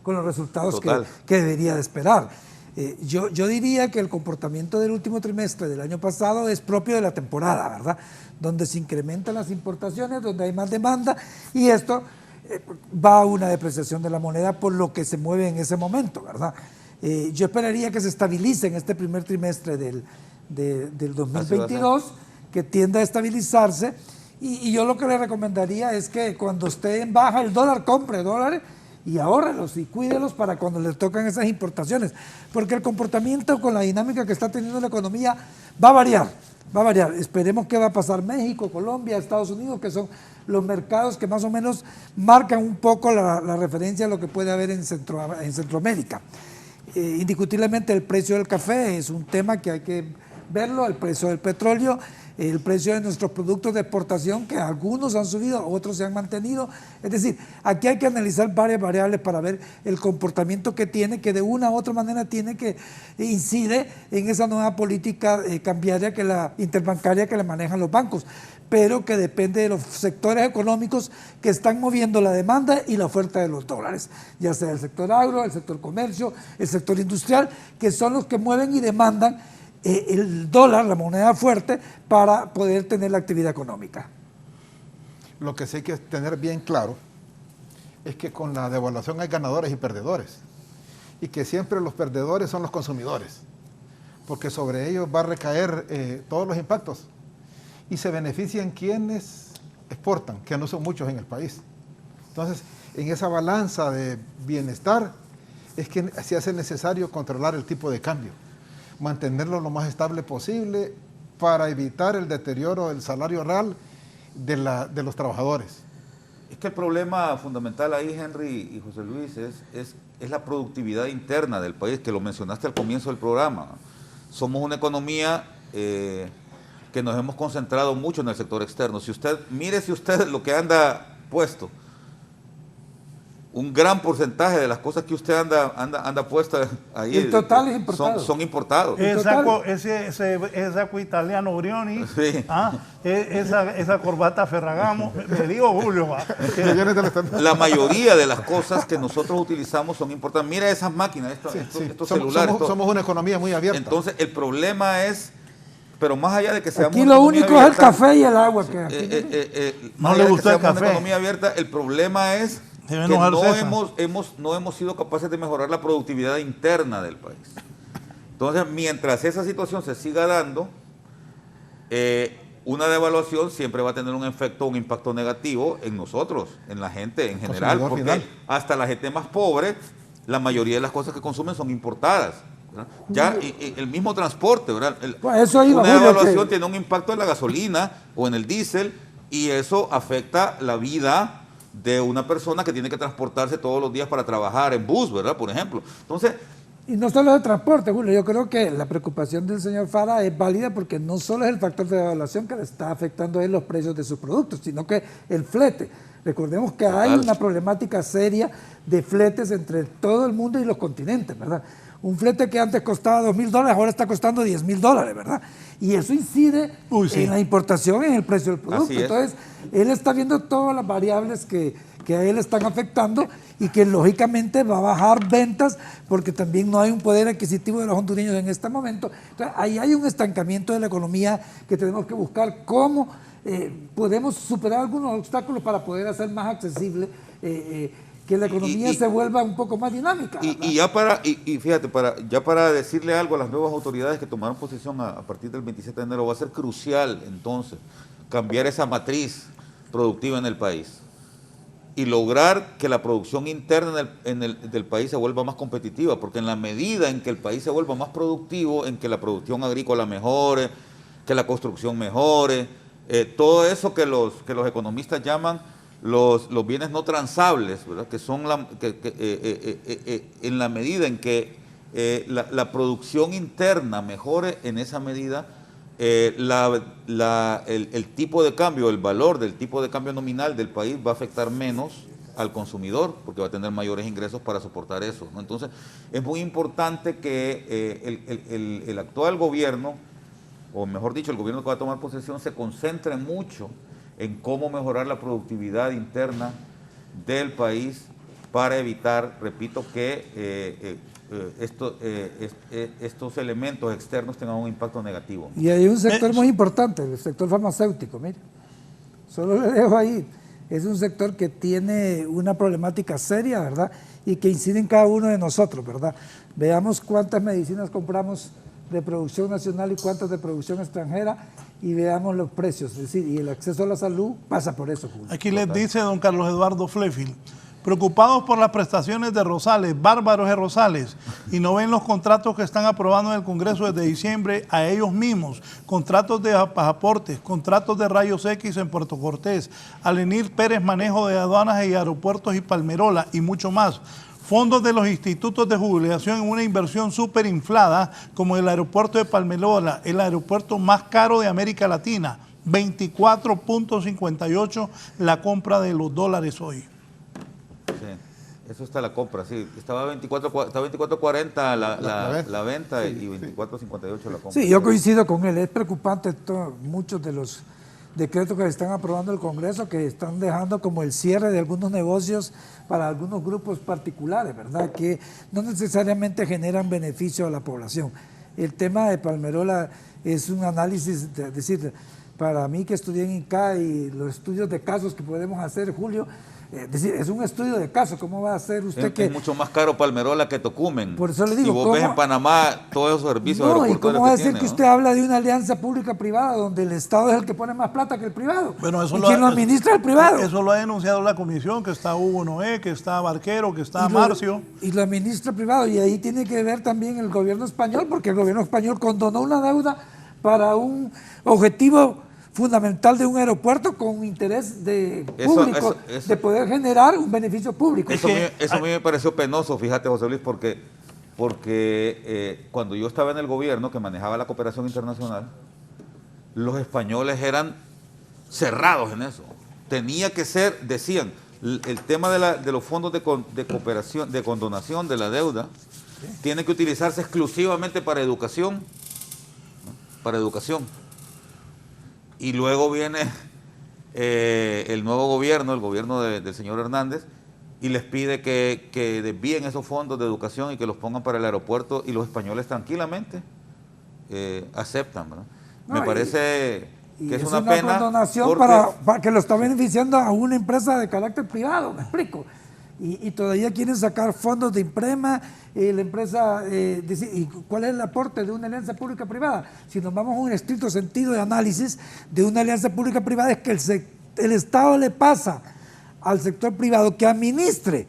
con los resultados que debería de esperar. Yo diría que el comportamiento del último trimestre del año pasado es propio de la temporada, ¿verdad? Donde se incrementan las importaciones, donde hay más demanda y esto va a una depreciación de la moneda por lo que se mueve en ese momento, ¿verdad? Yo esperaría que se estabilice en este primer trimestre del 2022, que tienda a estabilizarse y yo lo que le recomendaría es que cuando esté en baja el dólar, compre dólares y ahórrelos y cuídelos para cuando les tocan esas importaciones, porque el comportamiento con la dinámica que está teniendo la economía va a variar. Esperemos qué va a pasar México, Colombia, Estados Unidos, que son los mercados que más o menos marcan un poco la referencia a lo que puede haber en Centroamérica. Indiscutiblemente el precio del café es un tema que hay que verlo, el precio del petróleo, el precio de nuestros productos de exportación, que algunos han subido, otros se han mantenido. Es decir, aquí hay que analizar varias variables para ver el comportamiento que tiene, que de una u otra manera incide en esa nueva política cambiaria interbancaria que le manejan los bancos, pero que depende de los sectores económicos que están moviendo la demanda y la oferta de los dólares, ya sea el sector agro, el sector comercio, el sector industrial, que son los que mueven y demandan el dólar, la moneda fuerte, para poder tener la actividad económica. Lo que sí hay que tener bien claro es que con la devaluación hay ganadores y perdedores, y que siempre los perdedores son los consumidores, porque sobre ellos va a recaer todos los impactos, y se benefician quienes exportan, que no son muchos en el país. Entonces, en esa balanza de bienestar es que se hace necesario controlar el tipo de cambio, mantenerlo lo más estable posible para evitar el deterioro del salario real de los trabajadores. Es que el problema fundamental ahí, Henry y José Luis, es la productividad interna del país, que lo mencionaste al comienzo del programa. Somos una economía que nos hemos concentrado mucho en el sector externo. Mire si usted lo que anda puesto. un gran porcentaje de las cosas que usted anda puesta ahí. El total es importado. Son importados. Ese saco italiano Brioni, Sí. esa corbata Ferragamo, me digo Julio. La mayoría de las cosas que nosotros utilizamos son importantes. Mira esas máquinas, estos celulares. Somos una economía muy abierta. Entonces, el problema es, pero más allá de que seamos Aquí una lo economía único es el abierta, café y el agua. Que aquí No más le allá de gustó que el seamos una café. economía abierta, el problema es Debe que enojar no César. hemos sido capaces de mejorar la productividad interna del país. Entonces, mientras esa situación se siga dando, una devaluación siempre va a tener un efecto, un impacto negativo en nosotros, en la gente en general, Consumidor porque final. hasta la gente más pobre, la mayoría de las cosas que consumen son importadas, ¿verdad? Ya y el mismo transporte, ¿verdad? Pues eso iba, Una Julio, devaluación que- tiene un impacto en la gasolina o en el diésel y eso afecta la vida de una persona que tiene que transportarse todos los días para trabajar en bus, ¿verdad? Por ejemplo. Entonces, Y no solo de transporte, Julio, yo creo que la preocupación del señor Fara es válida porque no solo es el factor de devaluación que le está afectando a él los precios de sus productos, sino que el flete. Recordemos que hay Total. una problemática seria de fletes entre todo el mundo y los continentes, ¿verdad? Un flete que antes costaba $2,000, ahora está costando $10,000, ¿verdad? Y eso incide en la importación, en el precio del producto. Así es. Entonces, él está viendo todas las variables que a él están afectando y que lógicamente va a bajar ventas porque también no hay un poder adquisitivo de los hondureños en este momento. Entonces, ahí hay un estancamiento de la economía que tenemos que buscar cómo podemos superar algunos obstáculos para poder hacer más accesible que la economía se vuelva un poco más dinámica. Y fíjate, ya para decirle algo a las nuevas autoridades que tomaron posesión a partir del 27 de enero, va a ser crucial entonces cambiar esa matriz productiva en el país y lograr que la producción interna del país se vuelva más competitiva, porque en la medida en que el país se vuelva más productivo, en que la producción agrícola mejore, que la construcción mejore, todo eso que los economistas llaman los bienes no transables, ¿verdad? Que son en la medida en que la producción interna mejore, en esa medida el tipo de cambio, el valor del tipo de cambio nominal del país va a afectar menos al consumidor porque va a tener mayores ingresos para soportar eso, ¿no? Entonces es muy importante que el actual gobierno, o mejor dicho, el gobierno que va a tomar posesión, se concentre mucho en cómo mejorar la productividad interna del país para evitar, repito, que estos elementos externos tengan un impacto negativo. Y hay un sector muy importante, el sector farmacéutico, mire. Solo le dejo ahí. Es un sector que tiene una problemática seria, ¿verdad? Y que incide en cada uno de nosotros, ¿verdad? Veamos cuántas medicinas compramos de producción nacional y cuántas de producción extranjera y veamos los precios. Es decir, y el acceso a la salud pasa por eso, Julio. Aquí les dice don Carlos Eduardo Flefield, preocupados por las prestaciones de Rosales, bárbaros de Rosales, y no ven los contratos que están aprobando en el Congreso desde diciembre a ellos mismos, contratos de pasaportes, contratos de rayos X en Puerto Cortés, Alenir Pérez manejo de aduanas y aeropuertos y Palmerola y mucho más. Fondos de los institutos de jubilación en una inversión súper inflada como el aeropuerto de Palmerola, el aeropuerto más caro de América Latina, 24.58 la compra de los dólares hoy. Sí, eso está la compra, sí. Estaba 24.40 la venta Sí, y 24.58 la compra. Sí, yo coincido con él. Es preocupante muchos de los decretos que se están aprobando el Congreso, que están dejando como el cierre de algunos negocios para algunos grupos particulares, ¿verdad? Que no necesariamente generan beneficio a la población. El tema de Palmerola es un análisis, es decir, para mí que estudié en INCA y los estudios de casos que podemos hacer, Julio, es decir, es un estudio de caso. ¿Cómo va a hacer usted Es mucho más caro Palmerola que Tocumen. Por eso le digo, y vos ves en Panamá todos esos servicios No, y aeroportuarios cómo va a que decir tiene, que ¿no? usted habla de una alianza pública-privada donde el Estado es el que pone más plata que el privado? Bueno, eso ¿Y quién lo administra? El privado. Eso lo ha denunciado la comisión, que está Hugo Noé, que está Barquero, que está Y lo- Marcio. Y lo administra el privado. Y ahí tiene que ver también el gobierno español, porque el gobierno español condonó una deuda para un objetivo fundamental de un aeropuerto con interés público, eso- de poder generar un beneficio público. Eso a mí me pareció penoso, fíjate, José Luis, porque cuando yo estaba en el gobierno que manejaba la cooperación internacional, los españoles eran cerrados en eso. Tenía que ser, decían, el tema de los fondos de cooperación, de condonación de la deuda, tiene que utilizarse exclusivamente para educación, ¿no? Para educación. Y luego viene el nuevo gobierno, el gobierno del señor Hernández, y les pide que desvíen esos fondos de educación y que los pongan para el aeropuerto, y los españoles tranquilamente aceptan, ¿verdad? Me parece que es una pena. Condonación porque para que lo está beneficiando a una empresa de carácter privado, me explico. Y todavía quieren sacar fondos de Imprema, la empresa, ¿y cuál es el aporte de una alianza pública-privada? Si nos vamos a un estricto sentido de análisis de una alianza pública-privada, es que el Estado le pasa al sector privado que administre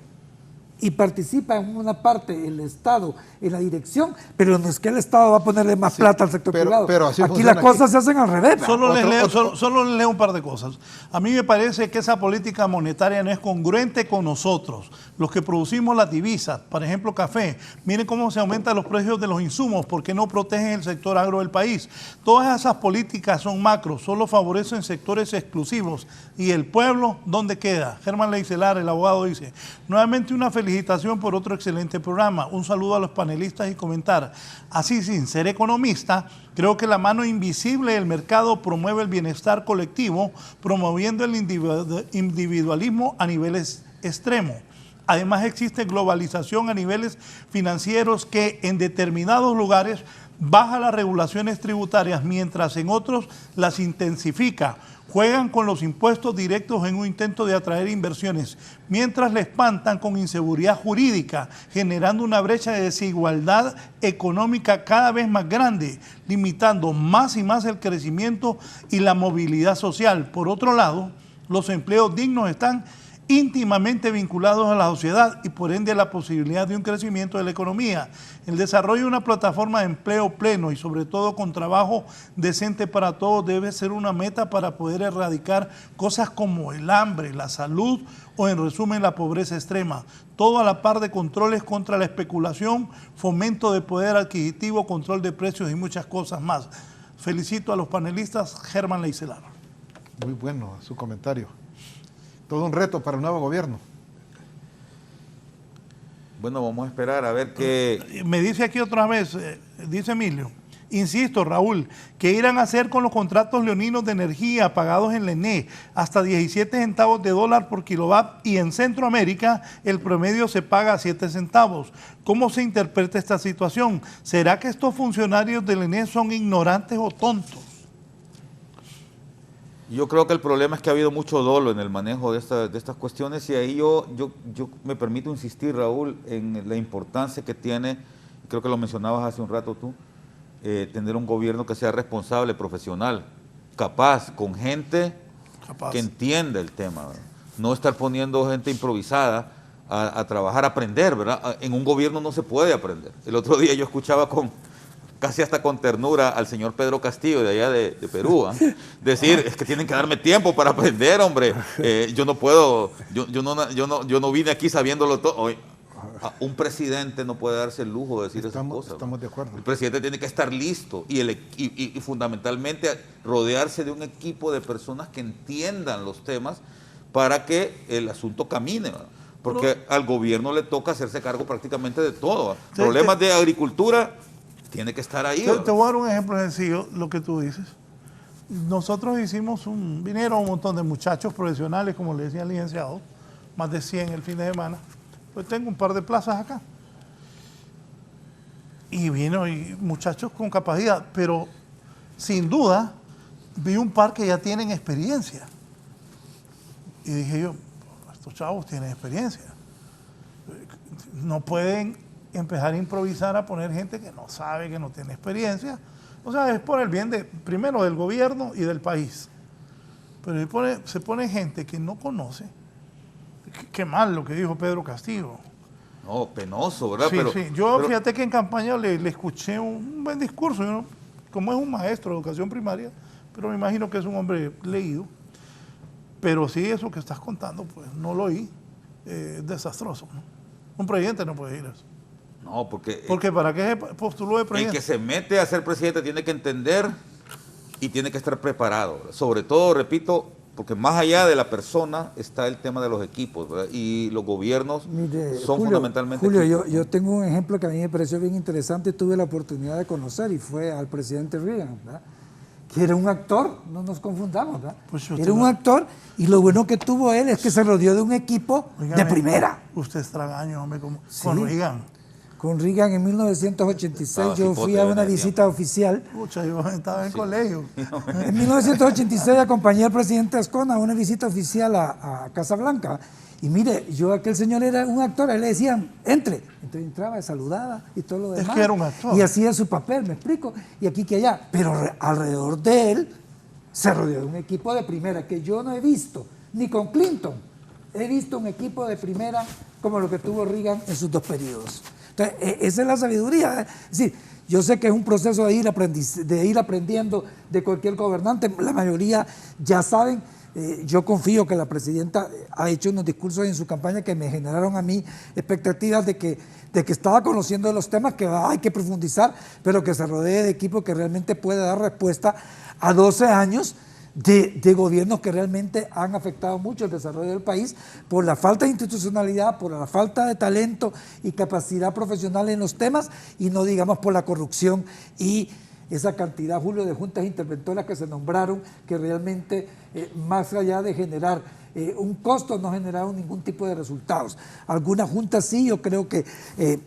y participa en una parte el Estado en la dirección, pero no es que el Estado va a ponerle más plata al sector privado. Pero así aquí las cosas se hacen al revés. Solo les leo un par de cosas. A mí me parece que esa política monetaria no es congruente con nosotros, los que producimos las divisas, por ejemplo café. Miren cómo se aumentan los precios de los insumos, porque no protegen el sector agro del país. Todas esas políticas son macro, solo favorecen sectores exclusivos. ¿Y el pueblo dónde queda? Germán Leicelar, el abogado, dice: nuevamente una felicitación por otro excelente programa. Un saludo a los panelistas y comentar: así, sin ser economista, creo que la mano invisible del mercado promueve el bienestar colectivo, promoviendo el individualismo a niveles extremos. Además, existe globalización a niveles financieros que en determinados lugares baja las regulaciones tributarias, mientras en otros las intensifica. Juegan con los impuestos directos en un intento de atraer inversiones, mientras le espantan con inseguridad jurídica, generando una brecha de desigualdad económica cada vez más grande, limitando más y más el crecimiento y la movilidad social. Por otro lado, los empleos dignos están íntimamente vinculados a la sociedad y por ende a la posibilidad de un crecimiento de la economía. El desarrollo de una plataforma de empleo pleno y sobre todo con trabajo decente para todos debe ser una meta para poder erradicar cosas como el hambre, la salud o en resumen la pobreza extrema. Todo a la par de controles contra la especulación, fomento de poder adquisitivo, control de precios y muchas cosas más. Felicito a los panelistas. Germán Leicelar. Muy bueno su comentario. Todo un reto para el nuevo gobierno. Bueno, vamos a esperar a ver qué... Me dice aquí otra vez, dice Emilio: insisto, Raúl, ¿qué irán a hacer con los contratos leoninos de energía pagados en la ENE? Hasta 17 centavos de dólar por kilowatt, y en Centroamérica el promedio se paga a 7 centavos. ¿Cómo se interpreta esta situación? ¿Será que estos funcionarios del ENE son ignorantes o tontos? Yo creo que el problema es que ha habido mucho dolo en el manejo de estas cuestiones, y ahí yo me permito insistir, Raúl, en la importancia que tiene, creo que lo mencionabas hace un rato tú, tener un gobierno que sea responsable, profesional, capaz, con gente que entienda el tema, ¿verdad? No estar poniendo gente improvisada a trabajar, a aprender, ¿verdad? En un gobierno no se puede aprender. El otro día yo escuchaba casi hasta con ternura al señor Pedro Castillo de allá de Perú, decir: es que tienen que darme tiempo para aprender, hombre. Yo no puedo, yo no vine aquí sabiéndolo todo. Un presidente no puede darse el lujo de decir esas cosas. Estamos de acuerdo. El presidente tiene que estar listo y fundamentalmente rodearse de un equipo de personas que entiendan los temas para que el asunto camine, ¿verdad? Porque al gobierno le toca hacerse cargo prácticamente de todo, ¿verdad? Problemas de agricultura, tiene que estar ahí. Te voy a dar un ejemplo sencillo, lo que tú dices. Nosotros vinieron un montón de muchachos profesionales, como le decía el licenciado, más de 100 el fin de semana. Pues tengo un par de plazas acá. Y vino muchachos con capacidad, pero sin duda vi un par que ya tienen experiencia. Y dije yo: estos chavos tienen experiencia. No pueden empezar a improvisar, a poner gente que no sabe, que no tiene experiencia. O sea, es por el bien primero del gobierno y del país. Pero se pone gente que no conoce. Qué mal lo que dijo Pedro Castillo. No, penoso, ¿verdad? Sí. Fíjate que en campaña le escuché un buen discurso, como es un maestro de educación primaria, pero me imagino que es un hombre leído. Pero sí, eso que estás contando, pues no lo oí. Es desastroso, ¿no? Un presidente no puede ir a eso. No, porque ¿para qué se postuló de presidente? El que se mete a ser presidente tiene que entender y tiene que estar preparado. Sobre todo, repito, porque más allá de la persona está el tema de los equipos, ¿verdad? Y los gobiernos son fundamentalmente Julio, equipos, yo tengo un ejemplo que a mí me pareció bien interesante, tuve la oportunidad de conocer y fue al presidente Reagan, ¿verdad? Que era un actor, no nos confundamos, ¿verdad? Pues era un actor y lo bueno que tuvo él es que se rodeó de un equipo de primera. Usted es tragaño, hombre, Sí. con Reagan. Con Reagan en 1986 yo cipote fui a una en ese visita oficial. Pucha, yo estaba en colegio. En 1986 acompañé al presidente Ascona a una visita oficial a Casablanca. Y mire, yo aquel señor era un actor, a él le decían, entre. Entonces entraba, saludaba y todo lo demás. Es que era un actor. Y hacía su papel, me explico, y aquí que allá. Pero alrededor de él se rodeó de un equipo de primera que yo no he visto, ni con Clinton. He visto un equipo de primera como lo que tuvo Reagan en sus 2 periodos. Entonces, esa es la sabiduría. Es decir, yo sé que es un proceso de ir aprendiendo de cualquier gobernante. La mayoría ya saben. Yo confío que la presidenta ha hecho unos discursos en su campaña que me generaron a mí expectativas de que estaba conociendo los temas que hay que profundizar, pero que se rodee de equipo que realmente pueda dar respuesta a 12 años de gobiernos que realmente han afectado mucho el desarrollo del país por la falta de institucionalidad, por la falta de talento y capacidad profesional en los temas y no digamos por la corrupción y esa cantidad, Julio, de juntas interventoras que se nombraron, que realmente más allá de generar un costo, no generaron ningún tipo de resultados. Algunas juntas sí, yo creo que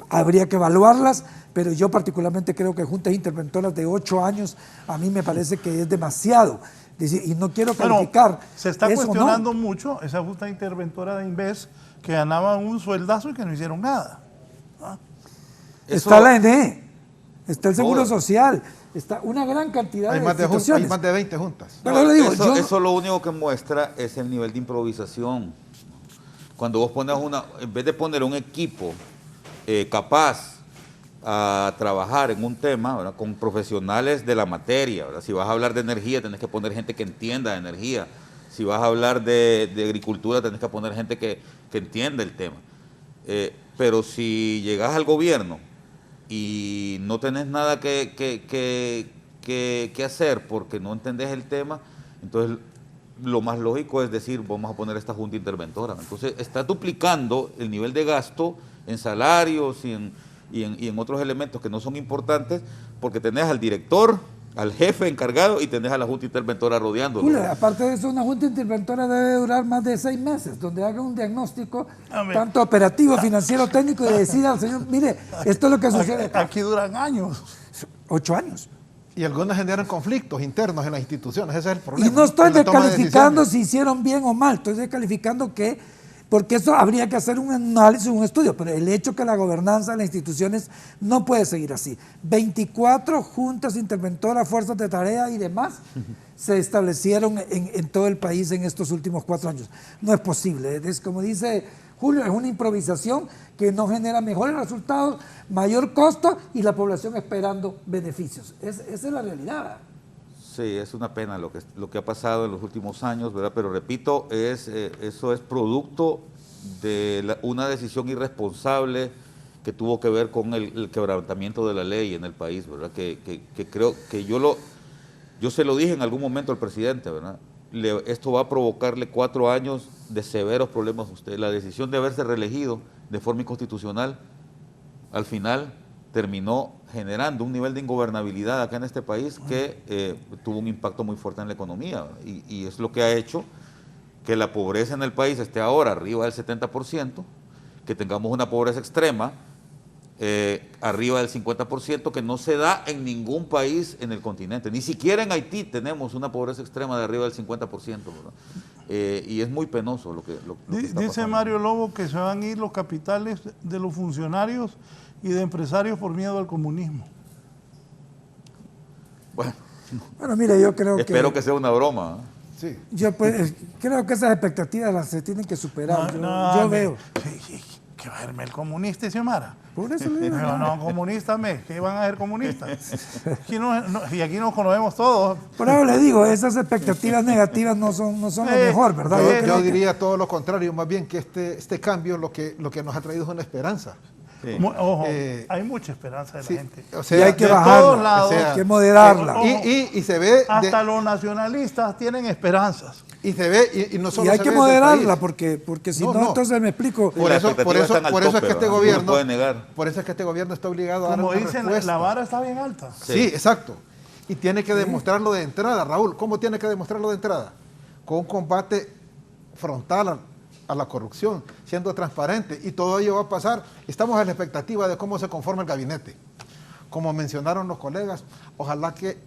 habría que evaluarlas, pero yo particularmente creo que juntas interventoras de 8 años, a mí me parece que es demasiado. Y no quiero calificar. Bueno, se está cuestionando mucho esa junta interventora de Inves que ganaban un sueldazo y que no hicieron nada. ¿Ah? Está la ENE, está el Seguro Social, está una gran cantidad de instituciones. Hay más de 20 juntas. No, le digo, eso lo único que muestra es el nivel de improvisación. Cuando vos pones en vez de poner un equipo capaz a trabajar en un tema, ¿verdad?, con profesionales de la materia, ¿verdad? Si vas a hablar de energía, tenés que poner gente que entienda de energía. Si vas a hablar de agricultura, tenés que poner gente que entienda el tema. Pero si llegas al gobierno y no tenés nada que hacer porque no entendés el tema, entonces lo más lógico es decir, vamos a poner esta junta interventora. Entonces estás duplicando el nivel de gasto en salarios y en otros elementos que no son importantes, porque tenés al director, al jefe encargado y tenés a la junta interventora rodeándolo. Julio, aparte de eso, una junta interventora debe durar más de 6 meses, donde haga un diagnóstico tanto operativo, financiero, técnico y decida al señor, mire, esto es lo que sucede. Aquí duran años. 8 años. Y algunas generan conflictos internos en las instituciones, ese es el problema. Y no estoy descalificando si hicieron bien o mal, estoy descalificando porque eso habría que hacer un análisis, un estudio, pero el hecho que la gobernanza de las instituciones no puede seguir así. 24 juntas interventoras, fuerzas de tarea y demás se establecieron en todo el país en estos últimos 4 años. No es posible, es como dice Julio, es una improvisación que no genera mejores resultados, mayor costo y la población esperando beneficios. Esa es la realidad. Sí, es una pena lo que ha pasado en los últimos años, ¿verdad? Pero repito, eso es producto de una decisión irresponsable que tuvo que ver con el quebrantamiento de la ley en el país, ¿verdad? Que creo que yo se lo dije en algún momento al presidente, ¿verdad? Esto va a provocarle 4 años de severos problemas a usted. La decisión de haberse reelegido de forma inconstitucional, al final terminó generando un nivel de ingobernabilidad acá en este país que tuvo un impacto muy fuerte en la economía, y es lo que ha hecho que la pobreza en el país esté ahora arriba del 70%, que tengamos una pobreza extrema arriba del 50%, que no se da en ningún país en el continente. Ni siquiera en Haití tenemos una pobreza extrema de arriba del 50%, ¿verdad? Y es muy penoso lo que está Dice pasando. Mario Lobo que se van a ir los capitales de los funcionarios y de empresarios por miedo al comunismo. Bueno, mire, yo creo espero que sea una broma. Sí. Yo creo que esas expectativas se tienen que superar. Yo veo. Que va a verme el comunista y Xiomara. Por eso le digo. No, comunistas, ¿qué van a ser comunistas? Y aquí nos conocemos todos. Por eso le digo, esas expectativas negativas no son lo mejor, ¿verdad? Yo diría todo lo contrario, más bien que este cambio lo que nos ha traído es una esperanza. Sí. Ojo, hay mucha esperanza de la gente. O sea, y hay que de bajarla, todos lados, hay que moderarla. Y se ve... Hasta los nacionalistas tienen esperanzas. Y se ve, y no solo y hay se que ve desde el moderarla, país. porque si no, entonces me explico. Por eso es que este No gobierno, puede negar. por eso es que este gobierno está obligado a dar Como una dicen, respuesta. la vara está bien alta. Sí, exacto. Y tiene que demostrarlo de entrada, Raúl. ¿Cómo tiene que demostrarlo de entrada? Con un combate frontal a la corrupción, siendo transparente. Y todo ello va a pasar. Estamos a la expectativa de cómo se conforma el gabinete. Como mencionaron los colegas, ojalá que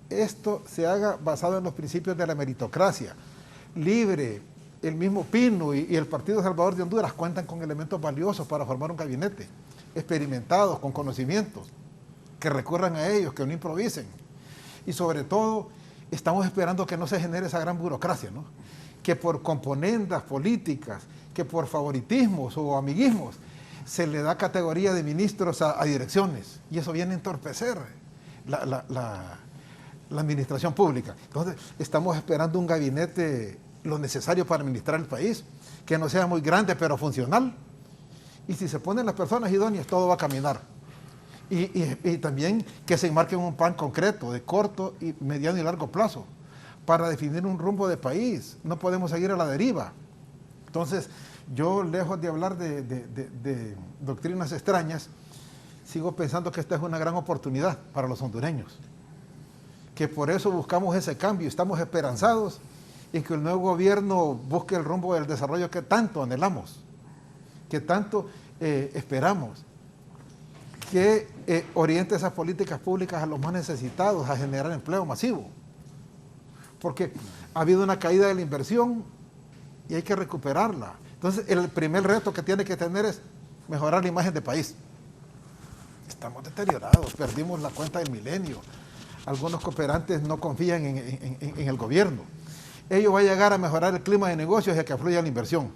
esto se haga basado en los principios de la meritocracia. Libre, el mismo PINU y el Partido Salvador de Honduras cuentan con elementos valiosos para formar un gabinete, experimentados, con conocimientos, que recurran a ellos, que no improvisen. Y sobre todo, estamos esperando que no se genere esa gran burocracia, ¿no? Que por componendas políticas, que por favoritismos o amiguismos, se le da categoría de ministros a direcciones, y eso viene a entorpecer la administración pública. Entonces, estamos esperando un gabinete lo necesario para administrar el país, que no sea muy grande, pero funcional. Y si se ponen las personas idóneas, todo va a caminar. Y también que se enmarque en un plan concreto, de corto, y mediano y largo plazo, para definir un rumbo de país. No podemos seguir a la deriva. Entonces, yo, lejos de hablar de doctrinas extrañas, sigo pensando que esta es una gran oportunidad para los hondureños, que por eso buscamos ese cambio, estamos esperanzados en que el nuevo gobierno busque el rumbo del desarrollo que tanto anhelamos, que tanto esperamos, que oriente esas políticas públicas a los más necesitados, a generar empleo masivo, porque ha habido una caída de la inversión y hay que recuperarla. Entonces, el primer reto que tiene que tener es mejorar la imagen del país. Estamos deteriorados, perdimos la cuenta del milenio. Algunos cooperantes no confían en el gobierno. Ello va a llegar a mejorar el clima de negocios y a que fluya la inversión.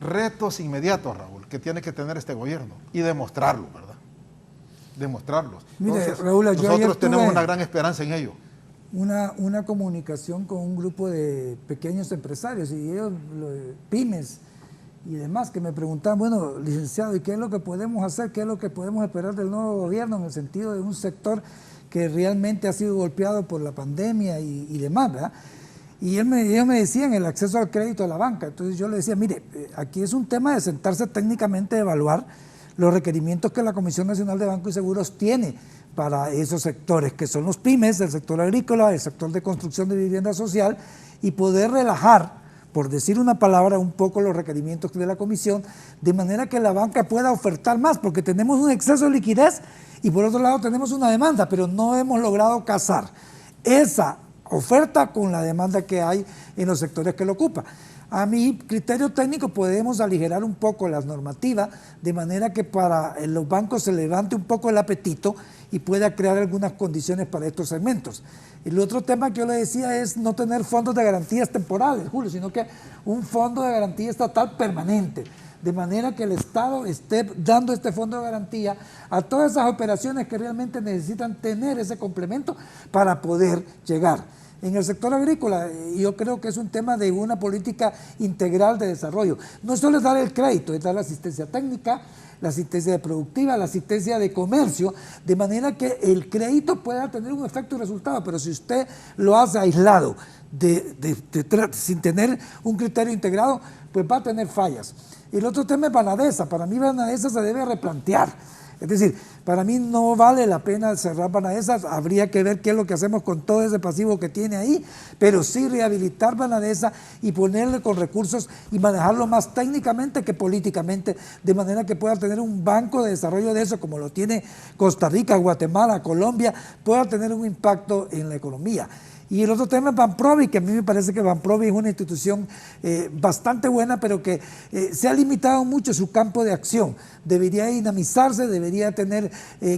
Retos inmediatos, Raúl, que tiene que tener este gobierno y demostrarlo, ¿verdad? Demostrarlos. Mire, entonces, Raúl, nosotros tenemos una gran esperanza en ello. Una comunicación con un grupo de pequeños empresarios y ellos, pymes y demás, que me preguntaban, bueno, licenciado, ¿y qué es lo que podemos hacer? ¿Qué es lo que podemos esperar del nuevo gobierno en el sentido de un sector que realmente ha sido golpeado por la pandemia y demás, ¿verdad? Y ellos me decían el acceso al crédito a la banca. Entonces yo le decía, mire, aquí es un tema de sentarse técnicamente, de evaluar los requerimientos que la Comisión Nacional de Bancos y Seguros tiene para esos sectores, que son los pymes, el sector agrícola, el sector de construcción de vivienda social, y poder relajar, por decir una palabra, un poco los requerimientos de la Comisión, de manera que la banca pueda ofertar más, porque tenemos un exceso de liquidez y por otro lado tenemos una demanda, pero no hemos logrado casar esa oferta con la demanda que hay en los sectores que lo ocupan. A mi criterio técnico podemos aligerar un poco las normativas de manera que para los bancos se levante un poco el apetito y pueda crear algunas condiciones para estos segmentos. El otro tema que yo le decía es no tener fondos de garantías temporales, Julio, sino que un fondo de garantía estatal permanente, de manera que el Estado esté dando este fondo de garantía a todas esas operaciones que realmente necesitan tener ese complemento para poder llegar. En el sector agrícola, yo creo que es un tema de una política integral de desarrollo. No solo es dar el crédito, es dar la asistencia técnica, la asistencia productiva, la asistencia de comercio, de manera que el crédito pueda tener un efecto y resultado, pero si usted lo hace aislado, sin tener un criterio integrado, pues va a tener fallas. El otro tema es Banadesa. Para mí Banadesa se debe replantear. Es decir, para mí no vale la pena cerrar Banadesa, habría que ver qué es lo que hacemos con todo ese pasivo que tiene ahí, pero sí rehabilitar Banadesa y ponerle con recursos y manejarlo más técnicamente que políticamente, de manera que pueda tener un banco de desarrollo de eso, como lo tiene Costa Rica, Guatemala, Colombia, pueda tener un impacto en la economía. Y el otro tema es Banprovi, que a mí me parece que Banprovi es una institución bastante buena, pero que se ha limitado mucho su campo de acción. Debería dinamizarse, debería tener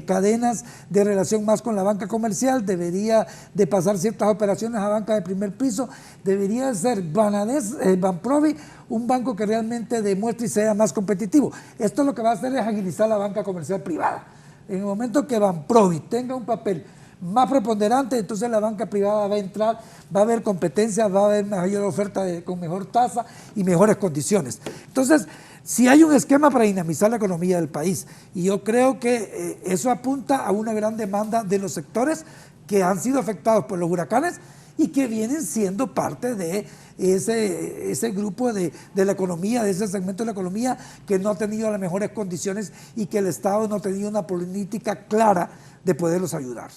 cadenas de relación más con la banca comercial, debería de pasar ciertas operaciones a banca de primer piso, debería ser Banprovi un banco que realmente demuestre y sea más competitivo. Esto lo que va a hacer es agilizar la banca comercial privada. En el momento que Banprovi tenga un papel más preponderante, entonces la banca privada va a entrar, va a haber competencia, va a haber mayor oferta con mejor tasa y mejores condiciones. Entonces, si hay un esquema para dinamizar la economía del país, y yo creo que eso apunta a una gran demanda de los sectores que han sido afectados por los huracanes y que vienen siendo parte de ese grupo de la economía, de ese segmento de la economía que no ha tenido las mejores condiciones y que el Estado no ha tenido una política clara de poderlos ayudar.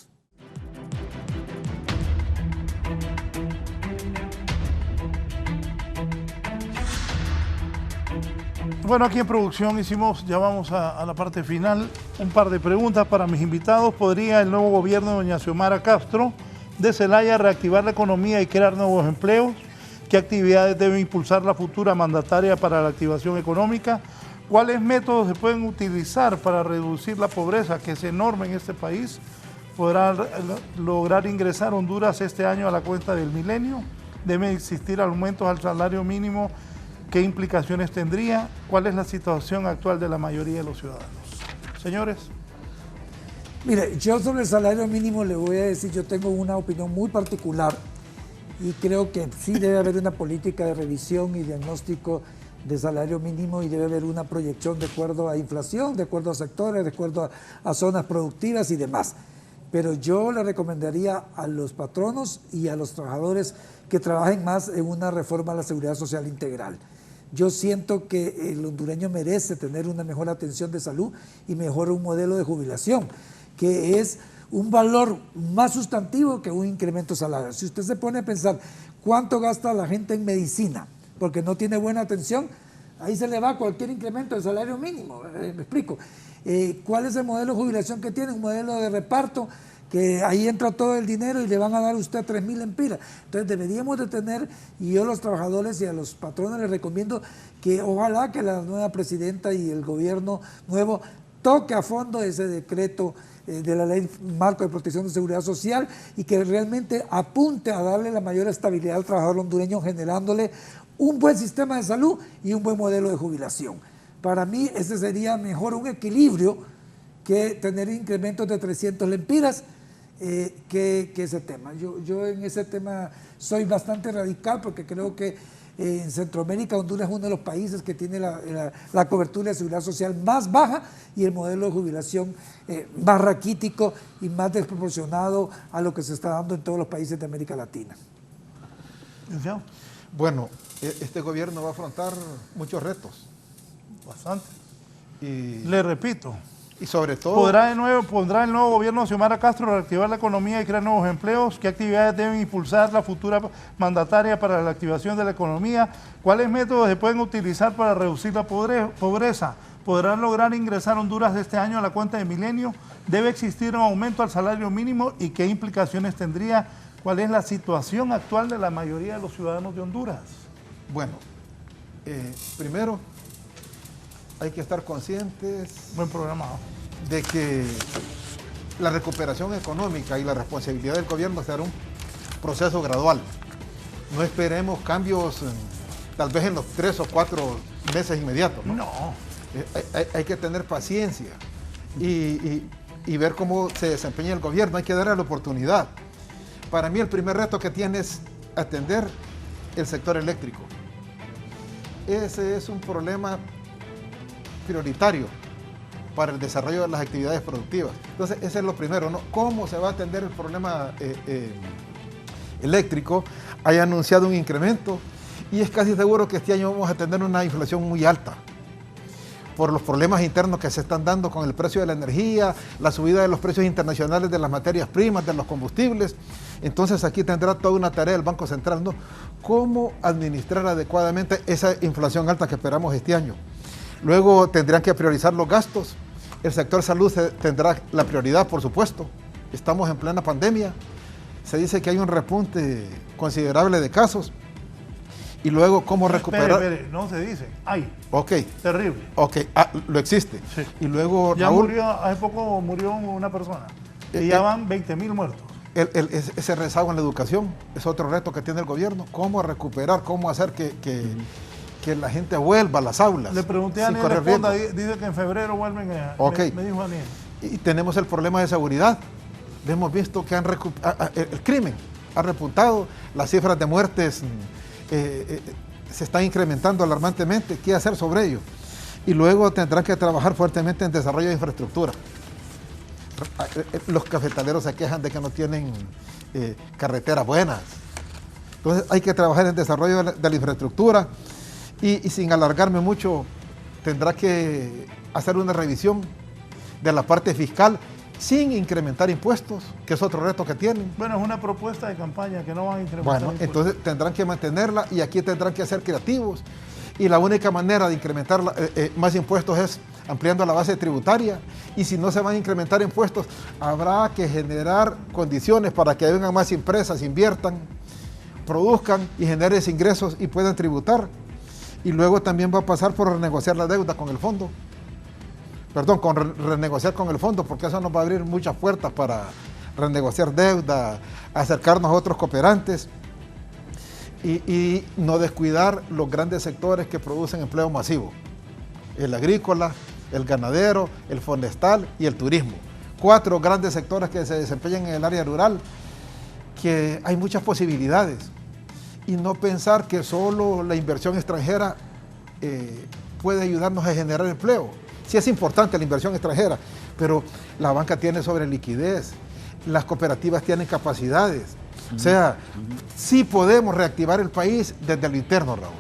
Bueno, aquí en producción ya vamos a la parte final, un par de preguntas para mis invitados. ¿Podría el nuevo gobierno de doña Xiomara Castro de Zelaya reactivar la economía y crear nuevos empleos? ¿Qué actividades debe impulsar la futura mandataria para la activación económica? ¿Cuáles métodos se pueden utilizar para reducir la pobreza, que es enorme en este país? ¿Podrá lograr ingresar Honduras este año a la cuenta del milenio? ¿Deben existir aumentos al salario mínimo? ¿Qué implicaciones tendría? ¿Cuál es la situación actual de la mayoría de los ciudadanos? Señores. Mire, yo sobre el salario mínimo le voy a decir, yo tengo una opinión muy particular y creo que sí debe haber una política de revisión y diagnóstico de salario mínimo y debe haber una proyección de acuerdo a inflación, de acuerdo a sectores, de acuerdo a zonas productivas y demás. Pero yo le recomendaría a los patronos y a los trabajadores que trabajen más en una reforma a la seguridad social integral. Yo siento que el hondureño merece tener una mejor atención de salud y mejor un modelo de jubilación, que es un valor más sustantivo que un incremento salarial. Si usted se pone a pensar cuánto gasta la gente en medicina porque no tiene buena atención, ahí se le va cualquier incremento del salario mínimo. Me explico. ¿Cuál es el modelo de jubilación que tiene? Un modelo de reparto que ahí entra todo el dinero y le van a dar a usted 3.000 empiras. Entonces deberíamos de tener, y yo a los trabajadores y a los patrones les recomiendo que ojalá que la nueva presidenta y el gobierno nuevo toque a fondo ese decreto de la Ley Marco de Protección de Seguridad Social y que realmente apunte a darle la mayor estabilidad al trabajador hondureño, generándole un buen sistema de salud y un buen modelo de jubilación. Para mí ese sería mejor un equilibrio que tener incrementos de 300 lempiras que ese tema. Yo en ese tema soy bastante radical porque creo que en Centroamérica Honduras es uno de los países que tiene la cobertura de seguridad social más baja y el modelo de jubilación más raquítico y más desproporcionado a lo que se está dando en todos los países de América Latina. Bueno, este gobierno va a afrontar muchos retos. Bastante. Y le repito, y sobre todo, ¿pondrá el nuevo gobierno de Xiomara Castro reactivar la economía y crear nuevos empleos? ¿Qué actividades deben impulsar la futura mandataria para la activación de la economía? ¿Cuáles métodos se pueden utilizar para reducir la pobreza? ¿Podrán lograr ingresar Honduras este año a la cuenta de milenio? ¿Debe existir un aumento al salario mínimo y qué implicaciones tendría? ¿Cuál es la situación actual de la mayoría de los ciudadanos de Honduras? Bueno, primero hay que estar conscientes buen programado de que la recuperación económica y la responsabilidad del gobierno será un proceso gradual. No esperemos cambios tal vez en los 3 o 4 meses inmediatos, ¿no? Hay que tener paciencia y ver cómo se desempeña el gobierno. Hay que darle la oportunidad. Para mí el primer reto que tiene es atender el sector eléctrico. Ese es un problema prioritario para el desarrollo de las actividades productivas. Entonces, ese es lo primero, ¿no? ¿Cómo se va a atender el problema eléctrico? Hay anunciado un incremento y es casi seguro que este año vamos a tener una inflación muy alta por los problemas internos que se están dando con el precio de la energía, la subida de los precios internacionales de las materias primas, de los combustibles. Entonces aquí tendrá toda una tarea el Banco Central, ¿no? ¿Cómo administrar adecuadamente esa inflación alta que esperamos este año? Luego tendrán que priorizar los gastos. El sector salud tendrá la prioridad, por supuesto. Estamos en plena pandemia. Se dice que hay un repunte considerable de casos. Y luego, ¿cómo recuperar? Espere, no se dice. Hay. Ok. Terrible. Ok, lo existe. Sí. Y luego, ya Raúl, murió, hace poco murió una persona. Y ya van 20.000 muertos. Ese rezago en la educación es otro reto que tiene el gobierno. ¿Cómo recuperar? ¿Cómo hacer que la gente vuelva a las aulas? Le pregunté a Daniel Esponda, dice que en febrero vuelven a... Okay. Me dijo Daniel. Y tenemos el problema de seguridad. Hemos visto que el crimen ha repuntado, las cifras de muertes se están incrementando alarmantemente. ¿Qué hacer sobre ello? Y luego tendrán que trabajar fuertemente en desarrollo de infraestructura. Los cafetaleros se quejan de que no tienen carreteras buenas, Entonces hay que trabajar en el desarrollo de la infraestructura y sin alargarme mucho, tendrá que hacer una revisión de la parte fiscal sin incrementar impuestos, que es otro reto que tienen. Bueno, es una propuesta de campaña que no van a incrementar. Bueno, entonces tendrán que mantenerla y aquí tendrán que ser creativos. Y la única manera de incrementar más impuestos es ampliando la base tributaria. Y si no se van a incrementar impuestos, habrá que generar condiciones para que vengan más empresas, inviertan, produzcan y generen ingresos y puedan tributar. Y luego también va a pasar por renegociar la deuda con el fondo. Perdón, renegociar con el fondo, porque eso nos va a abrir muchas puertas para renegociar deuda, acercarnos a otros cooperantes y no descuidar los grandes sectores que producen empleo masivo. El agrícola, el ganadero, el forestal y el turismo. 4 grandes sectores que se desempeñan en el área rural, que hay muchas posibilidades. Y no pensar que solo la inversión extranjera puede ayudarnos a generar empleo. Sí es importante la inversión extranjera, pero la banca tiene sobre liquidez, las cooperativas tienen capacidades. O sea, sí podemos reactivar el país desde lo interno, Raúl,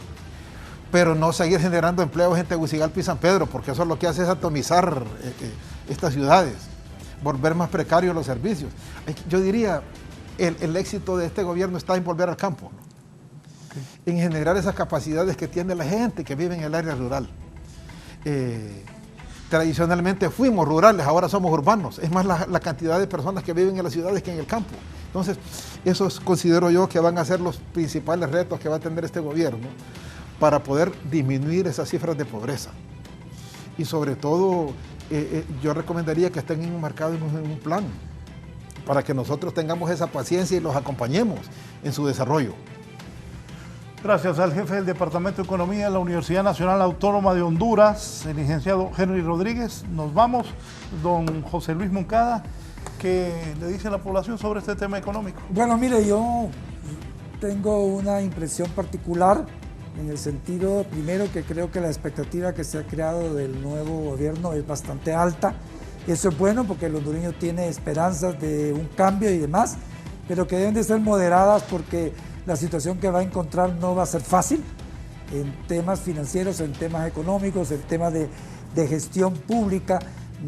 pero no seguir generando empleos en Tegucigalpa y San Pedro, porque eso lo que hace es atomizar estas ciudades, volver más precarios los servicios. Yo diría, el éxito de este gobierno está en volver al campo, ¿no? En generar esas capacidades que tiene la gente que vive en el área rural. Tradicionalmente fuimos rurales, ahora somos urbanos. Es más la cantidad de personas que viven en las ciudades que en el campo. Entonces, esos considero yo que van a ser los principales retos que va a tener este gobierno para poder disminuir esas cifras de pobreza. Y sobre todo, yo recomendaría que estén enmarcados en un plan para que nosotros tengamos esa paciencia y los acompañemos en su desarrollo. Gracias al jefe del Departamento de Economía de la Universidad Nacional Autónoma de Honduras, el licenciado Henry Rodríguez. Nos vamos, don José Luis Moncada, ¿qué le dice a la población sobre este tema económico? Bueno, mire, yo tengo una impresión particular en el sentido, primero, que creo que la expectativa que se ha creado del nuevo gobierno es bastante alta. Eso es bueno porque el hondureño tiene esperanzas de un cambio y demás, pero que deben de ser moderadas porque la situación que va a encontrar no va a ser fácil en temas financieros, en temas económicos, en temas de gestión pública,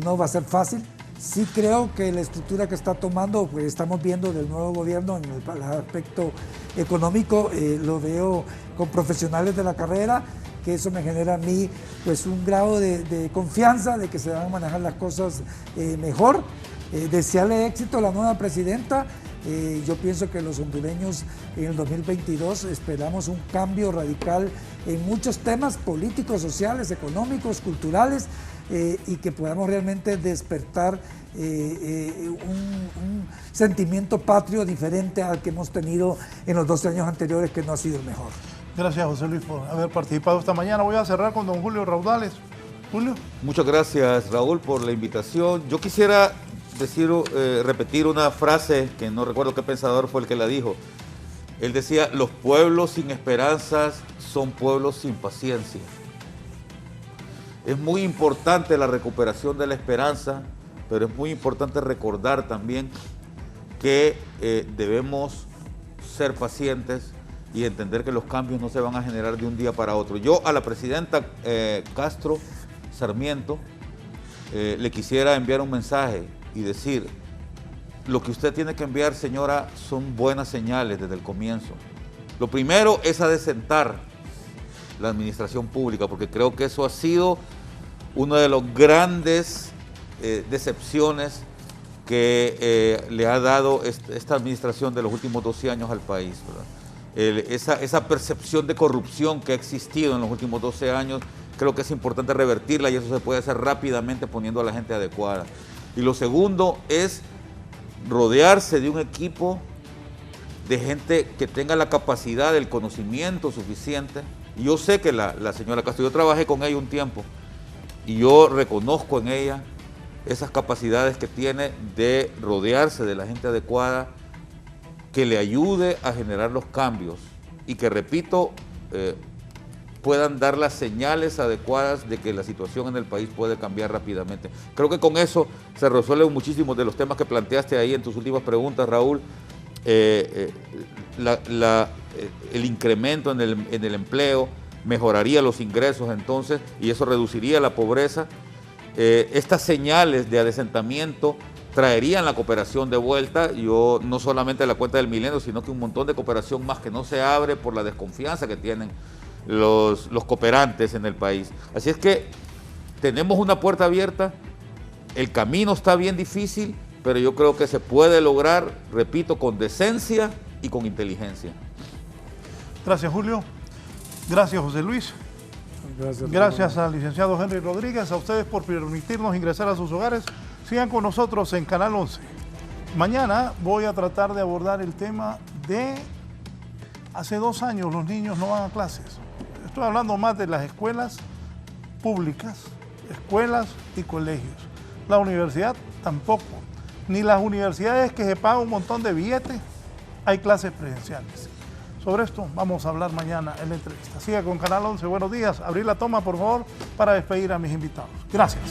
no va a ser fácil. Sí creo que la estructura que está tomando, pues estamos viendo del nuevo gobierno en el aspecto económico, lo veo con profesionales de la carrera, que eso me genera a mí pues un grado de confianza de que se van a manejar las cosas mejor. Desearle éxito a la nueva presidenta. Yo pienso que los hondureños en el 2022 esperamos un cambio radical en muchos temas políticos, sociales, económicos, culturales, y que podamos realmente despertar un sentimiento patrio diferente al que hemos tenido en los 12 años anteriores, que no ha sido el mejor. Gracias, José Luis, por haber participado esta mañana. Voy a cerrar con don Julio Raudales. Julio. Muchas gracias, Raúl, por la invitación. Yo quisiera repetir una frase que no recuerdo qué pensador fue el que la dijo. Él decía: los pueblos sin esperanzas son pueblos sin paciencia. Es muy importante la recuperación de la esperanza, pero es muy importante recordar también que debemos ser pacientes y entender que los cambios no se van a generar de un día para otro. Yo a la presidenta Castro Sarmiento le quisiera enviar un mensaje y decir: lo que usted tiene que enviar, señora, son buenas señales desde el comienzo. Lo primero es adecentar la administración pública, porque creo que eso ha sido una de las grandes decepciones que le ha dado esta administración de los últimos 12 años al país, ¿verdad? Esa percepción de corrupción que ha existido en los últimos 12 años, creo que es importante revertirla, y eso se puede hacer rápidamente poniendo a la gente adecuada. Y lo segundo es rodearse de un equipo de gente que tenga la capacidad, el conocimiento suficiente. Y yo sé que la señora Castro, yo trabajé con ella un tiempo y yo reconozco en ella esas capacidades que tiene de rodearse de la gente adecuada, que le ayude a generar los cambios y que, repito, puedan dar las señales adecuadas de que la situación en el país puede cambiar rápidamente. Creo que con eso se resuelven muchísimos de los temas que planteaste ahí en tus últimas preguntas, Raúl. el incremento en el empleo, mejoraría los ingresos entonces, y eso reduciría la pobreza. Estas señales de adesentamiento traerían la cooperación de vuelta, no solamente la cuenta del milenio, sino que un montón de cooperación más que no se abre por la desconfianza que tienen los cooperantes en el país. Así es que tenemos una puerta abierta, el camino está bien difícil, pero yo creo que se puede lograr, repito, con decencia y con inteligencia. Gracias, Julio. Gracias, José Luis. Gracias al licenciado Henry Rodríguez, a ustedes por permitirnos ingresar a sus hogares. Sigan con nosotros en Canal 11. Mañana voy a tratar de abordar el tema de hace 2 años los niños no van a clases. Estoy hablando más de las escuelas públicas, escuelas y colegios. La universidad tampoco. Ni las universidades que se pagan un montón de billetes, hay clases presenciales. Sobre esto vamos a hablar mañana en la entrevista. Siga con Canal 11. Buenos días. Abrir la toma, por favor, para despedir a mis invitados. Gracias.